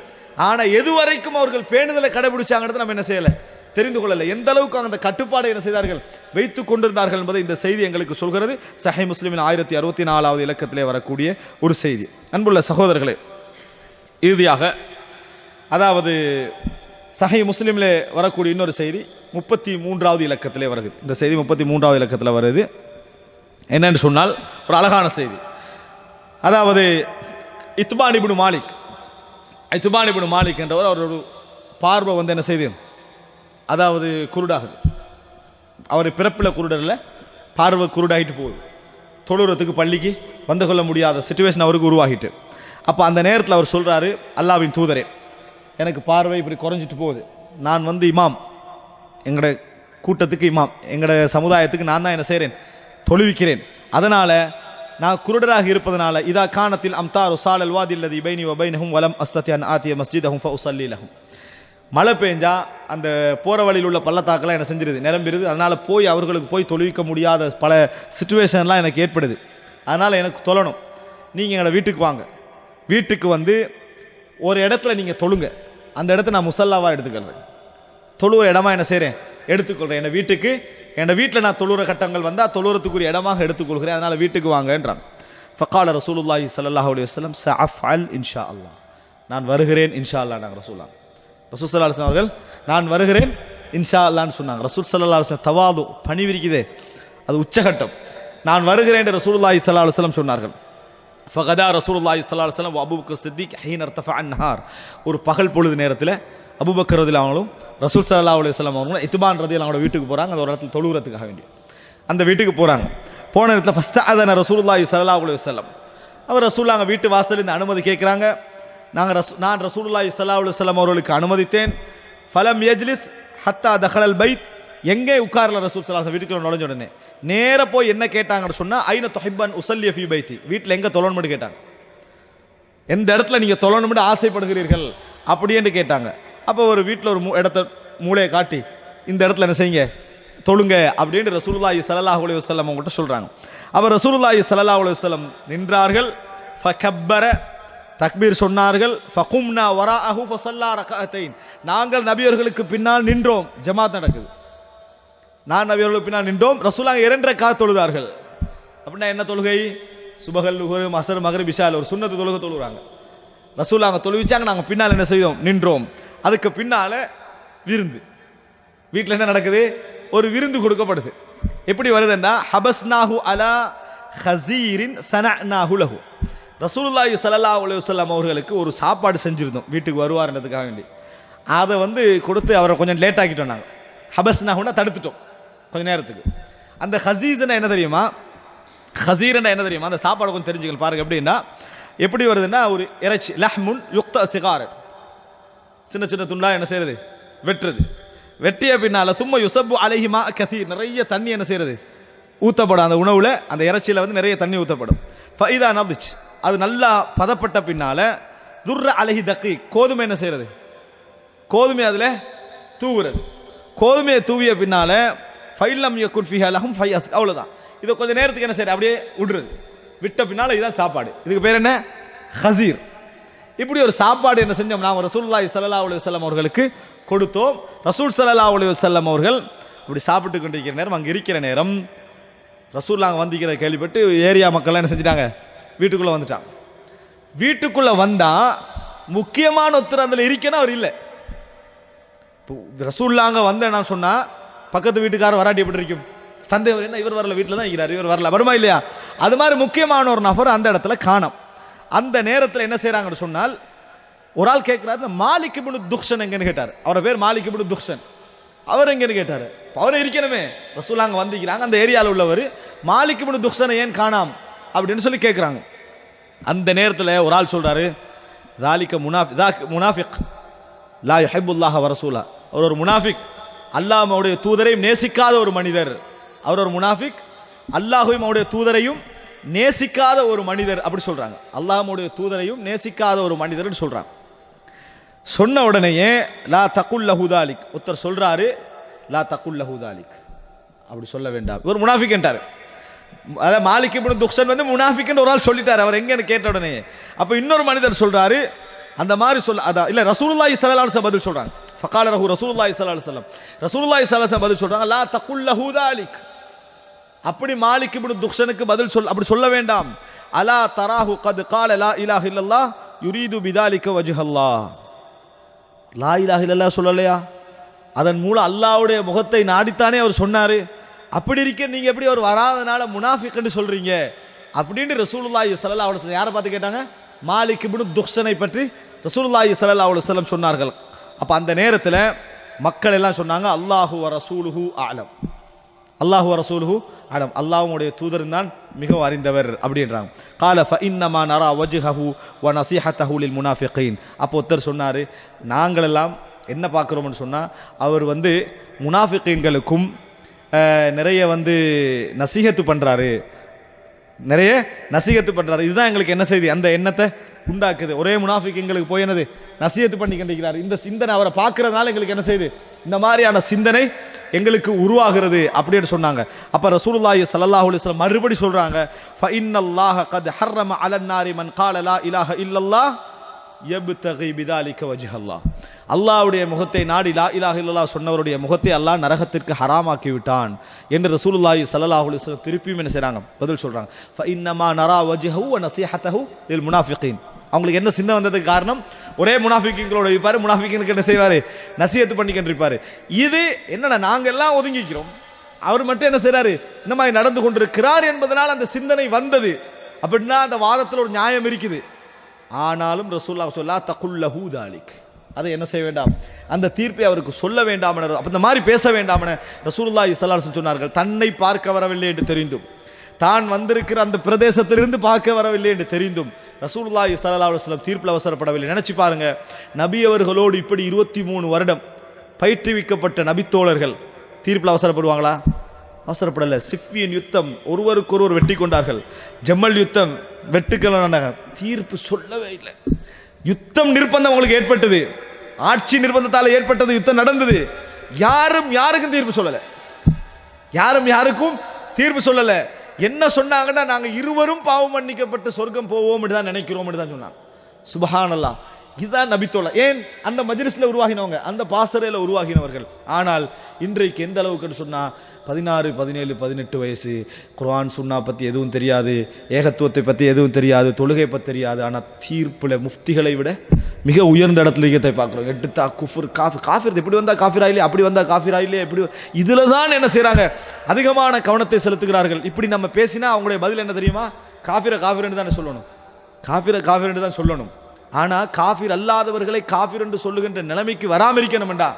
ஆனா எது வரைக்கும் அவர்கள் பேணுதலை கடைபிடிச்சாங்கிறத நம்ம என்ன செய்யல, தெரிந்து கொள்ளல. எந்த அளவுக்கு அந்த கட்டுப்பாடை என்ன செய்தார்கள், வைத்துக் கொண்டிருந்தார்கள் என்பதை இந்த செய்தி எங்களுக்கு சொல்கிறது. சஹீஹ் முஸ்லிமின் 1064வது இலக்கத்திலே வரக்கூடிய ஒரு செய்தி. அன்புள்ள சகோதரர்களே, இறுதியாக அதாவது சஹீஹ் முஸ்லிமிலே வரக்கூடிய இன்னொரு செய்தி 33வது இலக்கத்திலே வருது. இந்த செய்தி 33வது இலக்கத்தில் வருது. என்னன்னு சொன்னால் ஒரு அழகான செய்தி. அதாவது இத்பான் இப்னு மாலிக் என்றவர் அவரோட பார்வை வந்து என்ன செய்து, அதாவது குருடாகுது. அவர் பிறப்பில் குருடரில் பார்வை குருடாகிட்டு போகுது. தொழுறதுக்கு பள்ளிக்கு வந்து கொள்ள முடியாத சிச்சுவேஷன் அவருக்கு உருவாகிட்டு. அப்போ அந்த நேரத்தில் அவர் சொல்கிறாரு, அல்லாஹ்வின் தூதரே, எனக்கு பார்வை இப்படி குறைஞ்சிட்டு போகுது. நான் வந்து இமாம், எங்களோட கூட்டத்துக்கு இமாம், எங்களோட சமுதாயத்துக்கு நான் தான் என்ன செய்கிறேன், தொழுவிக்கிறேன். அதனால் நான் குருடராக இருப்பதனால இதா கானத்தில் அம்தாரு சாலல் வாதில்லதி பைனி வபைனஹும் வலம் அஸ்தத்தியன் ஆத்திய மஸ்ஜிதஹும் ஃபஉஸல்லி லஹும். மழை பெஞ்சா அந்த போகிற வழியில் உள்ள பள்ளத்தாக்கெல்லாம் என்ன செஞ்சிருது, நிரம்பிடுது. அதனால் அவர்களுக்கு போய் தொழுவிக்க முடியாத பல சிச்சுவேஷன்லாம் எனக்கு ஏற்படுது. அதனால் எனக்கு தொழணும். நீங்கள் எங்களோட வீட்டுக்கு வாங்க, வீட்டுக்கு வந்து ஒரு இடத்துல நீங்கள் தொழுங்க, அந்த இடத்த நான் முசல்லாவாக எடுத்துக்கிறேன், தொழுகிற இடமா என்ன செய்கிறேன், எடுத்துக்கொள்கிறேன். என்னை வீட்டில் நான் தொழுகிற கட்டங்கள் வந்தால் தொழுகிறதுக்குரிய இடமாக எடுத்துக்கொள்கிறேன். அதனால் வீட்டுக்கு வாங்கன்றான். ஃபகால ரசூலுல்லாஹி ஸல்லல்லாஹு அலைஹி வஸல்லம் சஅஃஅல் இன்ஷா அல்லாஹ், நான் வருகிறேன் இன்ஷா அல்லாஹ். நாங்கள் ரசூல் ஸல்லல்லாஹு அலைஹி வஸல்லம் அவர்கள் நான் வருகிறேன் இன்ஷா அல்லாஹ்னு சொன்னாங்க. ரசூல் ஸல்லல்லாஹு அலைஹி வஸல்லம் தவாது, பணிவிரிக்குதே, அது உச்சகட்டம். நான் வருகிறேன் என்று ரசூலுல்லாஹி ஸல்லல்லாஹு அலைஹி வஸல்லம் சொன்னார்கள். ஃபகதா ரசூலுல்லாஹி ஸல்லல்லாஹு அலைஹி வஸல்லம் அபூபக்கர் சித்திக் ஹீன இர்தஃபஅ அன்-நஹார், ஒரு பகல் பொழுது நேரத்தில் அபூபக்கர் ரலியல்லாஹு அன்ஹும் ரசூல் ஸல்லல்லாஹு அலைஹி வஸல்லம் அவங்களும் இத்பான் ரலியல்லாஹு அவங்களோட வீட்டுக்கு போகிறாங்க. அந்த ஒரு இடத்துல தொழுகிறதுக்காக வேண்டி அந்த வீட்டுக்கு போகிறாங்க. போன இடத்துல ஃபஸ்தஅதன ரசூலுல்லாஹி ஸல்லல்லாஹு அலைஹி வஸல்லம், அவர் ரசூலுல்லாஹ் வீட்டு வாசலில் இந்த அனுமதி கேட்குறாங்க. நான் ரசூலுல்லாஹி ஸல்லல்லாஹு அலைஹி வஸல்லம் அவர்களுக்கு அனுமதித்தேன். ஃபலம் யஜ்லிஸ் ஹத்தா தஹலல் பைத், எங்கே உட்காரல ரசூல் ஸல்லல்லாஹு அலைஹி வீட்டுக்குள்ள நுழைஞ்ச உடனே நேர போய் என்ன கேட்டாங்கன்னு சொன்னா, ஐன துஹிப்பன் உஸல்லிய ஃபீ பைத்தி, வீட்டில் எங்கே தொழணும்னு கேட்டாங்க. எந்த இடத்துல நீங்க தொழணும்னு ஆசைப்படுகிறீர்கள் அப்படி என்று கேட்டாங்க. அப்போ ஒரு வீட்டில் ஒரு இடத்த மூளையை காட்டி இந்த இடத்துல என்ன செய்யுங்க, தொழுங்க அப்படின்னு ரசூலுல்லாஹி ஸல்லல்லாஹு அலைஹி வஸல்லம் அவங்கள்ட்ட சொல்றாங்க. அப்ப ரசூலுல்லாஹி ஸல்லல்லாஹு அலைஹி வஸல்லம் நின்றார்கள். ஃபகப்பர, தக்பீர் சொன்னார்கள். ஃபகும்னா வராஅஹு ஃபஸல்லா ரக்அத்தைன், நாங்கள் நபியர்களுக்கு பின்னால் நின்றோம், ஜமாத் நடக்குது. நான் நபியர்களுக்கு பின்னால் நின்றோம். ரசூலுல்லாஹ் 2 ரக்அத் தொழுதார்கள். அப்படின்னா என்ன தொழுகை, சுபஹல் லுஹர் அஸ்ர் மக்ரிப் இஷா, ஒரு சுன்னத்து தொழுகை தொழுகிறாங்க. ரசூலுல்லாஹ் தொழுவிச்சாங்க, நாங்கள் பின்னால் என்ன செய்தோம், நின்றோம். அதுக்கு பின்னால விருந்து, வீட்டில் என்ன நடக்குது, ஒரு விருந்து கொடுக்கப்படுது. எப்படி வருதுன்னா, ஹபஸ்னாஹு அலா ஹஸீரின் ஸனஅனாஹு லஹு, ரசூலுல்லாஹி ஸல்லல்லாஹு அலைஹி வஸல்லம் அவர்களுக்கு ஒரு சாப்பாடு செஞ்சிருந்தோம், வீட்டுக்கு வருவார்ன்றதுக்காக வேண்டி. அதை வந்து கொடுத்து அவரை கொஞ்சம் லேட் ஆக்கிட்டோம். நாங்கள் ஹபஸ்னாஹுன்னா தடுத்துட்டோம் கொஞ்ச நேரத்துக்கு. அந்த ஹஸீஸ்னா என்ன தெரியுமா, ஹஸீர்னா என்ன தெரியுமா, அந்த சாப்பாடு கொஞ்சம் தெரிஞ்சுக்கணும் பாருங்க. எப்படின்னா, எப்படி வருதுன்னா, ஒரு இறைச்சி லஹ்முன் யுக்த சிகார், சின்ன சின்ன துண்டா என்ன செய்யறது, வெட்டுறது. வெட்டிய பின்னால சும்மா யுசப்பு அலைஹிமா கதீர், நிறைய தண்ணி என்ன செய்யறது, ஊத்தப்படும். அந்த உணவுல, அந்த இறைச்சியில வந்து நிறைய தண்ணி ஊத்தப்படும். ஃபைதா நதிச், அது நல்லா பதப்பட்ட பின்னால துர்ர அலைஹி தக்கி, கோதுமை என்ன செய்யறது, கோதுமை அதுல தூவுறது. கோதுமையை தூவிய பின்னால ஃபைலம் யகுன் ஃபீஹா லஹும் ஃபைஸ், அவ்வளவுதான். இதை கொஞ்ச நேரத்துக்கு என்ன செய்யறது, அப்படியே விடுறது. விட்ட பின்னால இதுதான் சாப்பாடு. இதுக்கு பேர் என்ன, ஹஸீர். இப்படி ஒரு சாப்பாடு என்ன செஞ்சோம், நாம் ரசூலுல்லாஹி ஸல்லல்லாஹு அலைஹி வஸல்லம் அவர்களுக்கு கொடுத்தோம். ரசூல் ஸல்லல்லாஹு அலைஹி வஸல்லம் அவர்கள் இப்படி சாப்பிட்டு கொண்டிருக்கிற நேரம், அங்கே இருக்கிற நேரம் ரசூலுல்லாஹ் வந்திருக்கிற கேள்விப்பட்டு ஏரியா மக்கள் என்ன செஞ்சிட்டாங்க, வீட்டுக்குள்ள வந்துட்டாங்க. வீட்டுக்குள்ள வந்தா முக்கியமான ஒருத்தர் அதில் இருக்கணும், அவர் இல்லை. ரசூலுல்லாஹ் வந்தேன்னு சொன்னா பக்கத்து வீட்டுக்காரர் வராட்டி எப்படி இருக்கும், சந்தேகம் என்ன, இவர் வரல, வீட்டில் தான் இருக்கிறார், இவர் வரல, வருமா இல்லையா? அது மாதிரி முக்கியமான ஒரு நபர் அந்த இடத்துல காணோம். அந்த நேரத்தில் என்ன செய்யறாங்கன்னு சொன்னால், ஒரு ஆள் கேட்கிறாரு, மாலிக் இப்னு துக்ஷன் எங்கன்னு கேட்டார். அவரோட பேர் மாலிக் இப்னு துக்ஷன். அவர் எங்கன்னு கேட்டாரு. அவரை இருக்கணுமே, ரசூலுல்லாஹ் வந்திக்கிறாங்க, அந்த ஏரியாவில் உள்ளவர் மாலிக் இப்னு துக்ஷனை ஏன் காணாம் அப்படின்னு சொல்லி கேட்குறாங்க. அந்த நேரத்தில் ஒரு ஆள் சொல்றாரு, தாலிக முனாஃபிக் லா யுஹிப்புல்லாஹ வ ரசூலா, அவர் ஒரு முனாஃபிக், அல்லாஹ்வுடைய தூதரையும் நேசிக்காத ஒரு மனிதர். அவர் ஒரு முனாஃபிக், அல்லாஹ்வையும் அவருடைய தூதரையும் நேசிக்காத ஒரு மனிதர் அப்படி சொல்றாங்க. அல்லாஹ்வுடைய தூதரையும் நேசிக்காத ஒரு மனிதர்னு சொல்றாங்க. சொன்ன உடனேயே லா தகுல் லஹு தாலிக், ஒருத்தர் சொல்றாரு, லா தகுல் லஹு தாலிக், அப்படி சொல்ல வேண்டாம், ஒரு முனாஃபிக் என்றார். அதாவது மாலிக் இப்னு துக்ஷன் வந்து முனாஃபிக் என்று ஒரு ஆள் சொல்லிட்டார். அவர் எங்கன்னு கேட்ட உடனே அப்ப இன்னொரு மனிதர் சொல்றாரு, அந்த மாதிரி சொல்ல, அதான் இல்ல ரசூலுல்லாஹி ஸல்லல்லாஹு அலைஹி வஸல்லம் பதில் சொல்றாங்க. ஃபகால ரஹு ரசூலுல்லாஹி ஸல்லல்லாஹு அலைஹி வஸல்லம், ரசூலுல்லாஹி ஸல்லல்லாஹு அலைஹி வஸல்லம் பதில் சொல்றாங்க, லா தகுல் லஹு தாலிக், அப்படி மாலிக் இப்னு துக்ஷனுக்கு பதில் அப்படி சொல்ல வேண்டாம். அலா தராஹு கத் கால லா இலாஹ இல்லல்லாஹ் யுரீது பிதாலிக வஜ்ஹல்லாஹ், லா இலாஹ இல்லல்லாஹ் சொல்லலையா, அதன் மூலம் அல்லாஹ்வுடைய முகத்தை நாடித்தானே அவர் சொன்னாரு. அப்படி இருக்க நீங்க எப்படி அவர் வராதனால முனாஃபிக்னு சொல்றீங்க அப்படின்னு ரசூலுல்லாஹி ஸல்லல்லாஹு அலைஹி வஸல்லம் யாரை பார்த்து கேட்டாங்க? மாலிக் இப்னு துக்ஷனை பற்றி ரசூலுல்லாஹி ஸல்லல்லாஹு அலைஹி வஸல்லம் சொன்னார்கள். அப்ப அந்த நேரத்தில் மக்கள் எல்லாம் சொன்னாங்க, அல்லாஹு வ ரசூலுஹு அலம், அல்லாஹு வ ரசூலுஹு அலம், அல்லாஹ்வுடைய தூதர் தான் மிகவும் அறிந்தவர் அப்படின்றாங்க. கால ஃப இன்னமா நரா வஜ்ஹஹு வ நஸீஹத்தஹு லில் முனாஃபிகீன். அப்போ ஒருத்தர் சொன்னாரு, நாங்கள் எல்லாம் என்ன பார்க்குறோம்னு சொன்னா, அவர் முனாஃபிகீன்களுக்கும் நிறைய நசீஹத்து பண்றாரு, நிறைய நசீஹத்து பண்றாரு. இதுதான் எங்களுக்கு என்ன செய்தி, அந்த எண்ணத்தை உண்டாக்குது. ஒரே முனாஃபிக் எங்களுக்கு போய் என்னது நசீஹத்து பண்ணி கண்டிக்கிறார். இந்த சிந்தனை அவரை பார்க்கறதுனால எங்களுக்கு என்ன செய்யுது, இந்த மாதிரியான சிந்தனை எங்களுக்கு உருவாகிறது அப்படின்னு சொன்னாங்க. அப்ப ரசூலுல்லாஹி ஸல்லல்லாஹு அலைஹி வஸல்லம் மறுபடி சொல்றாங்க, ஃப இன்னல்லாஹ கத் ஹர்ரம அலன் நாரி மன் கால லா இலாஹ இல்லல்லாஹ் யப்தகி பிதாலிக வஜ்ஹல்லாஹ், அல்லாஹ்வுடைய முகத்தை நாடி லா இலாஹ இல்லல்லாஹ் சொன்னவருடைய முகத்தை அல்லாஹ் நரகத்திற்கு ஹராமாக்கி விட்டான் என்று ரசூலுல்லாஹி ஸல்லல்லாஹு அலைஹி வஸல்லம் திருப்பியும் என்ன செய்றாங்க, பதில் சொல்றாங்க. ஃப இன்னமா நரா வஜ்ஹஹு வ நஸீஹத்தஹு லில் முனாஃபிகீன். அவங்களுக்கு என்ன சிந்தனை வந்ததுக்கு காரணம், ஒரே முனாஃபிகீன்களோட இருப்பாரு, முனாஃபிகீனுக்கு என்ன செய்வாரு, நசீஹத்து பண்ணிக்கின்றிருப்பாரு. இது என்னன்னா நாங்க எல்லாம் ஒதுங்கிக்கிறோம், அவர் மட்டும் என்ன செய்றாரு, இந்த மாதிரி நடந்து கொண்டிருக்கிறார் என்பதனால் அந்த சிந்தனை வந்தது. அப்படின்னா அந்த வாதத்தில் ஒரு நியாயம் இருக்குது. ஆனாலும் ரசூலுல்லாஹ் சொல்லா தகுல் லஹு தாலிக், அதை என்ன செய்ய வேண்டாம், அந்த தீர்ப்பை அவருக்கு சொல்ல வேண்டாம், அப்ப இந்த மாதிரி பேச வேண்டாம் என ரசூலுல்லாஹி ஸல்லல்லாஹு அலைஹி வஸல்லம் சொன்னார்கள். தன்னை பார்க்க வரவில்லை என்று தெரிந்தும், தான் வந்திருக்கிற அந்த பிரதேசத்திலிருந்து பார்க்க வரவில்லை என்று தெரிந்தும் ரசூலுல்லாஹி ஸல்லல்லாஹு அலைஹி வஸல்லம் தீர்ப்பில் அவசரப்படவில்லை. நினைச்சு பாருங்க, நபி அவர்களோடு இப்படி 23 வருடம் பயிற்றுவிக்கப்பட்ட நபித்தோழர்கள் தீர்ப்பில் அவசரப்படுவாங்களா? அவசரப்படல. சிஃபியன் யுத்தம் ஒருவருக்கொருவர் வெட்டி கொண்டார்கள், ஜமல் யுத்தம் வெட்டுக்கள், தீர்ப்பு சொல்லவே இல்லை. யுத்தம் நிர்பந்தம் உங்களுக்கு ஏற்பட்டது, ஆட்சி நிர்பந்தத்தால் ஏற்பட்டது, யுத்தம் நடந்தது. யாரும் யாருக்கும் தீர்ப்பு சொல்லல, யாரும் யாருக்கும் தீர்ப்பு சொல்லல. என்ன சொன்னாங்கன்னா, நாங்க இருவரும் பாவம் மன்னிக்கப்பட்டு சொர்க்கம் போவோம் தான் நினைக்கிறோம் தான் சொன்னாங்க. சுப்ஹானல்லாஹ், இதுதான் நபித்தோழ. ஏன் அந்த மஜ்லிஸ்ல உருவாகினவங்க, அந்த பாசறையில உருவாகினவர்கள். ஆனால் இன்றைக்கு எந்த அளவுக்கு சொன்னா, 16, 17, 18 வயசு, குர்ஆன் சுன்னா பத்தி எதுவும் தெரியாது, ஏகத்துவத்தை பத்தி எதுவும் தெரியாது, தொழுகை பத்தி தெரியாது. ஆனா தீர்ப்புல முஃப்திகளை விட மிக உயர்ந்த இடத்துல இருக்கத்தை பார்க்கிறோம். எடுத்தா குஃபர், காஃபிர் இப்படி வந்தா காஃபிரா இல்லையே, அப்படி வந்தா காஃபிரா இல்லையே, இப்படி இதுல தான் என்ன செய்றாங்க, அதிகமான கவனத்தை செலுத்துகிறார்கள். இப்படி நம்ம பேசினா அவங்களுடைய பதில் என்ன தெரியுமா, காஃபிர காஃபிர் தான் சொல்லணும், காஃபிர காஃபிர் தான் சொல்லணும். ஆனா காஃபிர் அல்லாதவர்களை காஃபிர் என்று சொல்லுகின்ற நிலைமைக்கு வராம இருக்கணும்டா.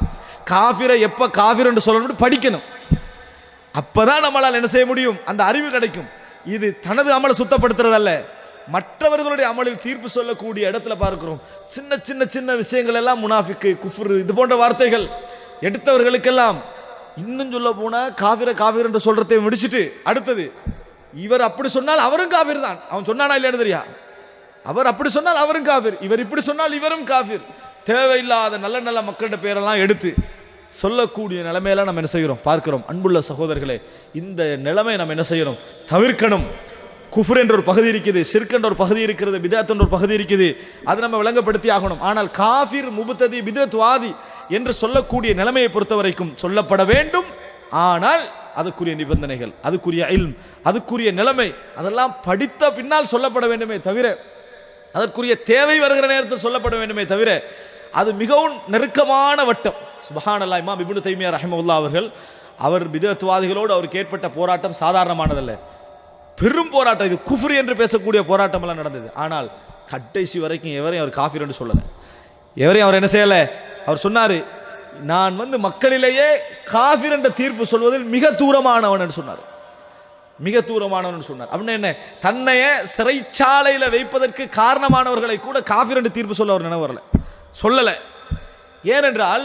காஃபிரை எப்ப காஃபிர் என்று சொல்லணும் படிக்கணும். அப்பதான் நம்மளால் என்ன செய்ய முடியும், அந்த அறிவு கிடைக்கும். இது தனது அமலை சுத்தப்படுத்துறதல்ல, மற்றவர்களுடைய அமலில் தீர்ப்பு சொல்லக்கூடிய இடத்துல பார்க்கிறோம். சின்ன சின்ன சின்ன விஷயங்கள் எல்லாம் முனாஃபிக்கு, குஃப்ர், இது போன்ற வார்த்தைகள் எடுத்தவர்களுக்கெல்லாம். இன்னும் சொல்ல போனா காஃபிர காஃபிர் என்று சொல்றதை முடிச்சுட்டு அடுத்தது, இவர் அப்படி சொன்னால் அவரும் காஃபிர் தான், அவன் சொன்னானா இல்லைன்னு தெரியா, அவர் அப்படி சொன்னால் அவரும் காஃபிர், இவர் இப்படி சொன்னால் இவரும் காஃபிர். தேவையில்லாத நல்ல நல்ல மக்களிட பேரெல்லாம் எடுத்து சொல்லக்கூடிய நிலைமையெல்லாம் நம்ம என்ன செய்கிறோம் பார்க்கிறோம். அன்புள்ள சகோதரர்களே, இந்த நிலைமை நம்ம என்ன செய்யணும், தவிர்க்கணும். குஃப்ர் என்ற ஒரு பகுதி இருக்குது, ஷிர்க் என்ற ஒரு பகுதி இருக்கிறது, பிதஅத் என்ற ஒரு பகுதி இருக்குது, அதை நம்ம விளங்கப்படுத்தி ஆகணும். ஆனால் காஃபிர், முபத்ததி, பிதஅத்வாதி என்று சொல்லக்கூடிய நிலைமையை பொறுத்த வரைக்கும் சொல்லப்பட வேண்டும். ஆனால் அதுக்குரிய நிபந்தனைகள், அதுக்குரிய இல்ம், அதுக்குரிய நிலைமை, அதெல்லாம் படித்த பின்னால் சொல்லப்பட வேண்டுமே தவிர, அதற்குரிய தேவை வருகிற நேரத்தில் சொல்லப்பட வேண்டுமே தவிர, அது மிகவும் நெருக்கமான வட்டம். சுப்ஹானல்லாஹ், இமாம் இப்னு தைமியா ரஹிமஹுல்லாஹ் அவர்கள், அவர் பிதஅத்வாதிகளோடு அவருக்கு ஏற்பட்ட போராட்டம் சாதாரணமானதல்ல, பெரும் போராட்டம். இது குஃப்ர் என்று பேசக்கூடிய போராட்டம் எல்லாம் நடந்தது. ஆனால் கடைசி வரைக்கும் எவரையும் அவர் காஃபிர் என்று சொல்லல, எவரையும் அவர் என்ன செய்யல. அவர் சொன்னாரு, நான் மக்களிலேயே காஃபிர் என்ற தீர்ப்பு சொல்வதில் மிக தூரமானவன் என்று சொன்னார், மிக தூரமானவன் சொன்னார். அப்படின்னா என்ன, தன்னைய சிறைச்சாலையில வைப்பதற்கு காரணமானவர்களை கூட காஃபிர் என்று தீர்ப்பு சொல்ல அவர் நினைவு வரல, சொல்லல. ஏனென்றால்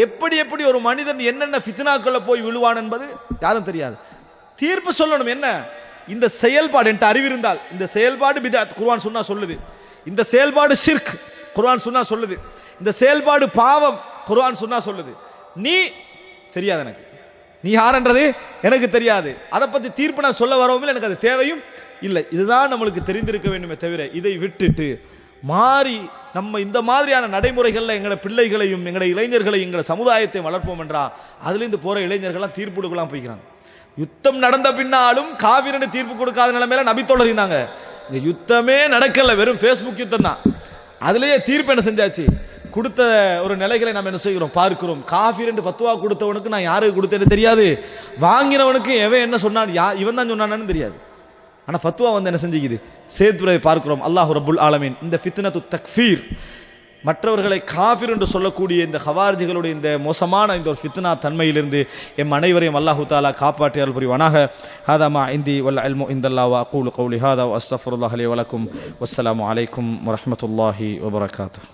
எப்படி எப்படி ஒரு மனிதன் என்னென்ன ஃபித்னாக்களை போய் விழுவான் என்பது யாரும் தெரியாது. தீர்ப்பு சொல்லணும். என்ன, இந்த செயல்பாடு என்ற அறிவிருந்தால், இந்த செயல்பாடு பிதஅத் குர்ஆன் சுன்னா சொல்லுது, இந்த செயல்பாடு ஷிர்க் குர்ஆன் சுன்னா சொல்லுது, இந்த செயல்பாடு பாவம் குர்ஆன் சுன்னா சொல்லுது. நீ தெரியாது, எனக்கு நீ யாருன்றது எனக்கு தெரியாது, அதை பத்தி தீர்ப்பு நான் சொல்ல வரவும் இல்லை, எனக்கு அது தேவையும் இல்லை. இதுதான் நம்மளுக்கு தெரிந்திருக்க வேண்டுமே தவிர, இதை விட்டுட்டு மாறி நம்ம இந்த மாதிரியான நடைமுறைகளில் எங்களோட பிள்ளைகளையும் எங்களோட இளைஞர்களையும் எங்களோட சமுதாயத்தை வளர்ப்போம் என்றா அதுலேருந்து போற இளைஞர்கள்லாம் தீர்ப்பு கொடுக்கலாம் போய்க்கிறாங்க. யுத்தம் நடந்த பின்னாலும் காவிரன்னு தீர்ப்பு கொடுக்காத நிலைமையில நபித்தோழர் இருந்தாங்க. இந்த யுத்தமே நடக்கல, வெறும் ஃபேஸ்புக் யுத்தம் தான். அதுலயே தீர்ப்பு என்ன செஞ்சாச்சு, கொடுத்த ஒரு நிலைகளை நம்ம என்ன செய்கிறோம் பார்க்கிறோம். காஃபிர் என்று ஃபத்வா கொடுத்தவனுக்கு நான் யாருக்கு கொடுத்தேன்னு தெரியாது, வாங்கினவனுக்கு எவன் என்ன சொன்னான், இவன் தான் சொன்னான்னு தெரியாது. ஆனா ஃபத்வா வந்து என்ன செஞ்சுக்குது, சேர்த்துரை பார்க்கிறோம். அல்லாஹ் ரப்புல் ஆலமீன் இந்த ஃபித்னத்து தக்ஃபீர், மற்றவர்களை காஃபிர் என்று சொல்லக்கூடிய இந்த ஹவாரிஜிகளுடைய இந்த மோசமான இந்த ஒரு ஃபித்னா தன்மையிலிருந்து எம் அனைவரையும் அல்லாஹு தஆலா காப்பாற்றி அருள் புரிவானாக. ஹாதா மா இந்தி வல் இல்மு இந்தல்லாஹ் வ அகூலு கௌலி ஹாதா வ அஸ்தக்ஃபிருல்லாஹ லி வ லக்கும். வஸ்ஸலாமு அலைக்கும் வ ரஹ்மத்துல்லாஹி வ பரகாத்துஹு.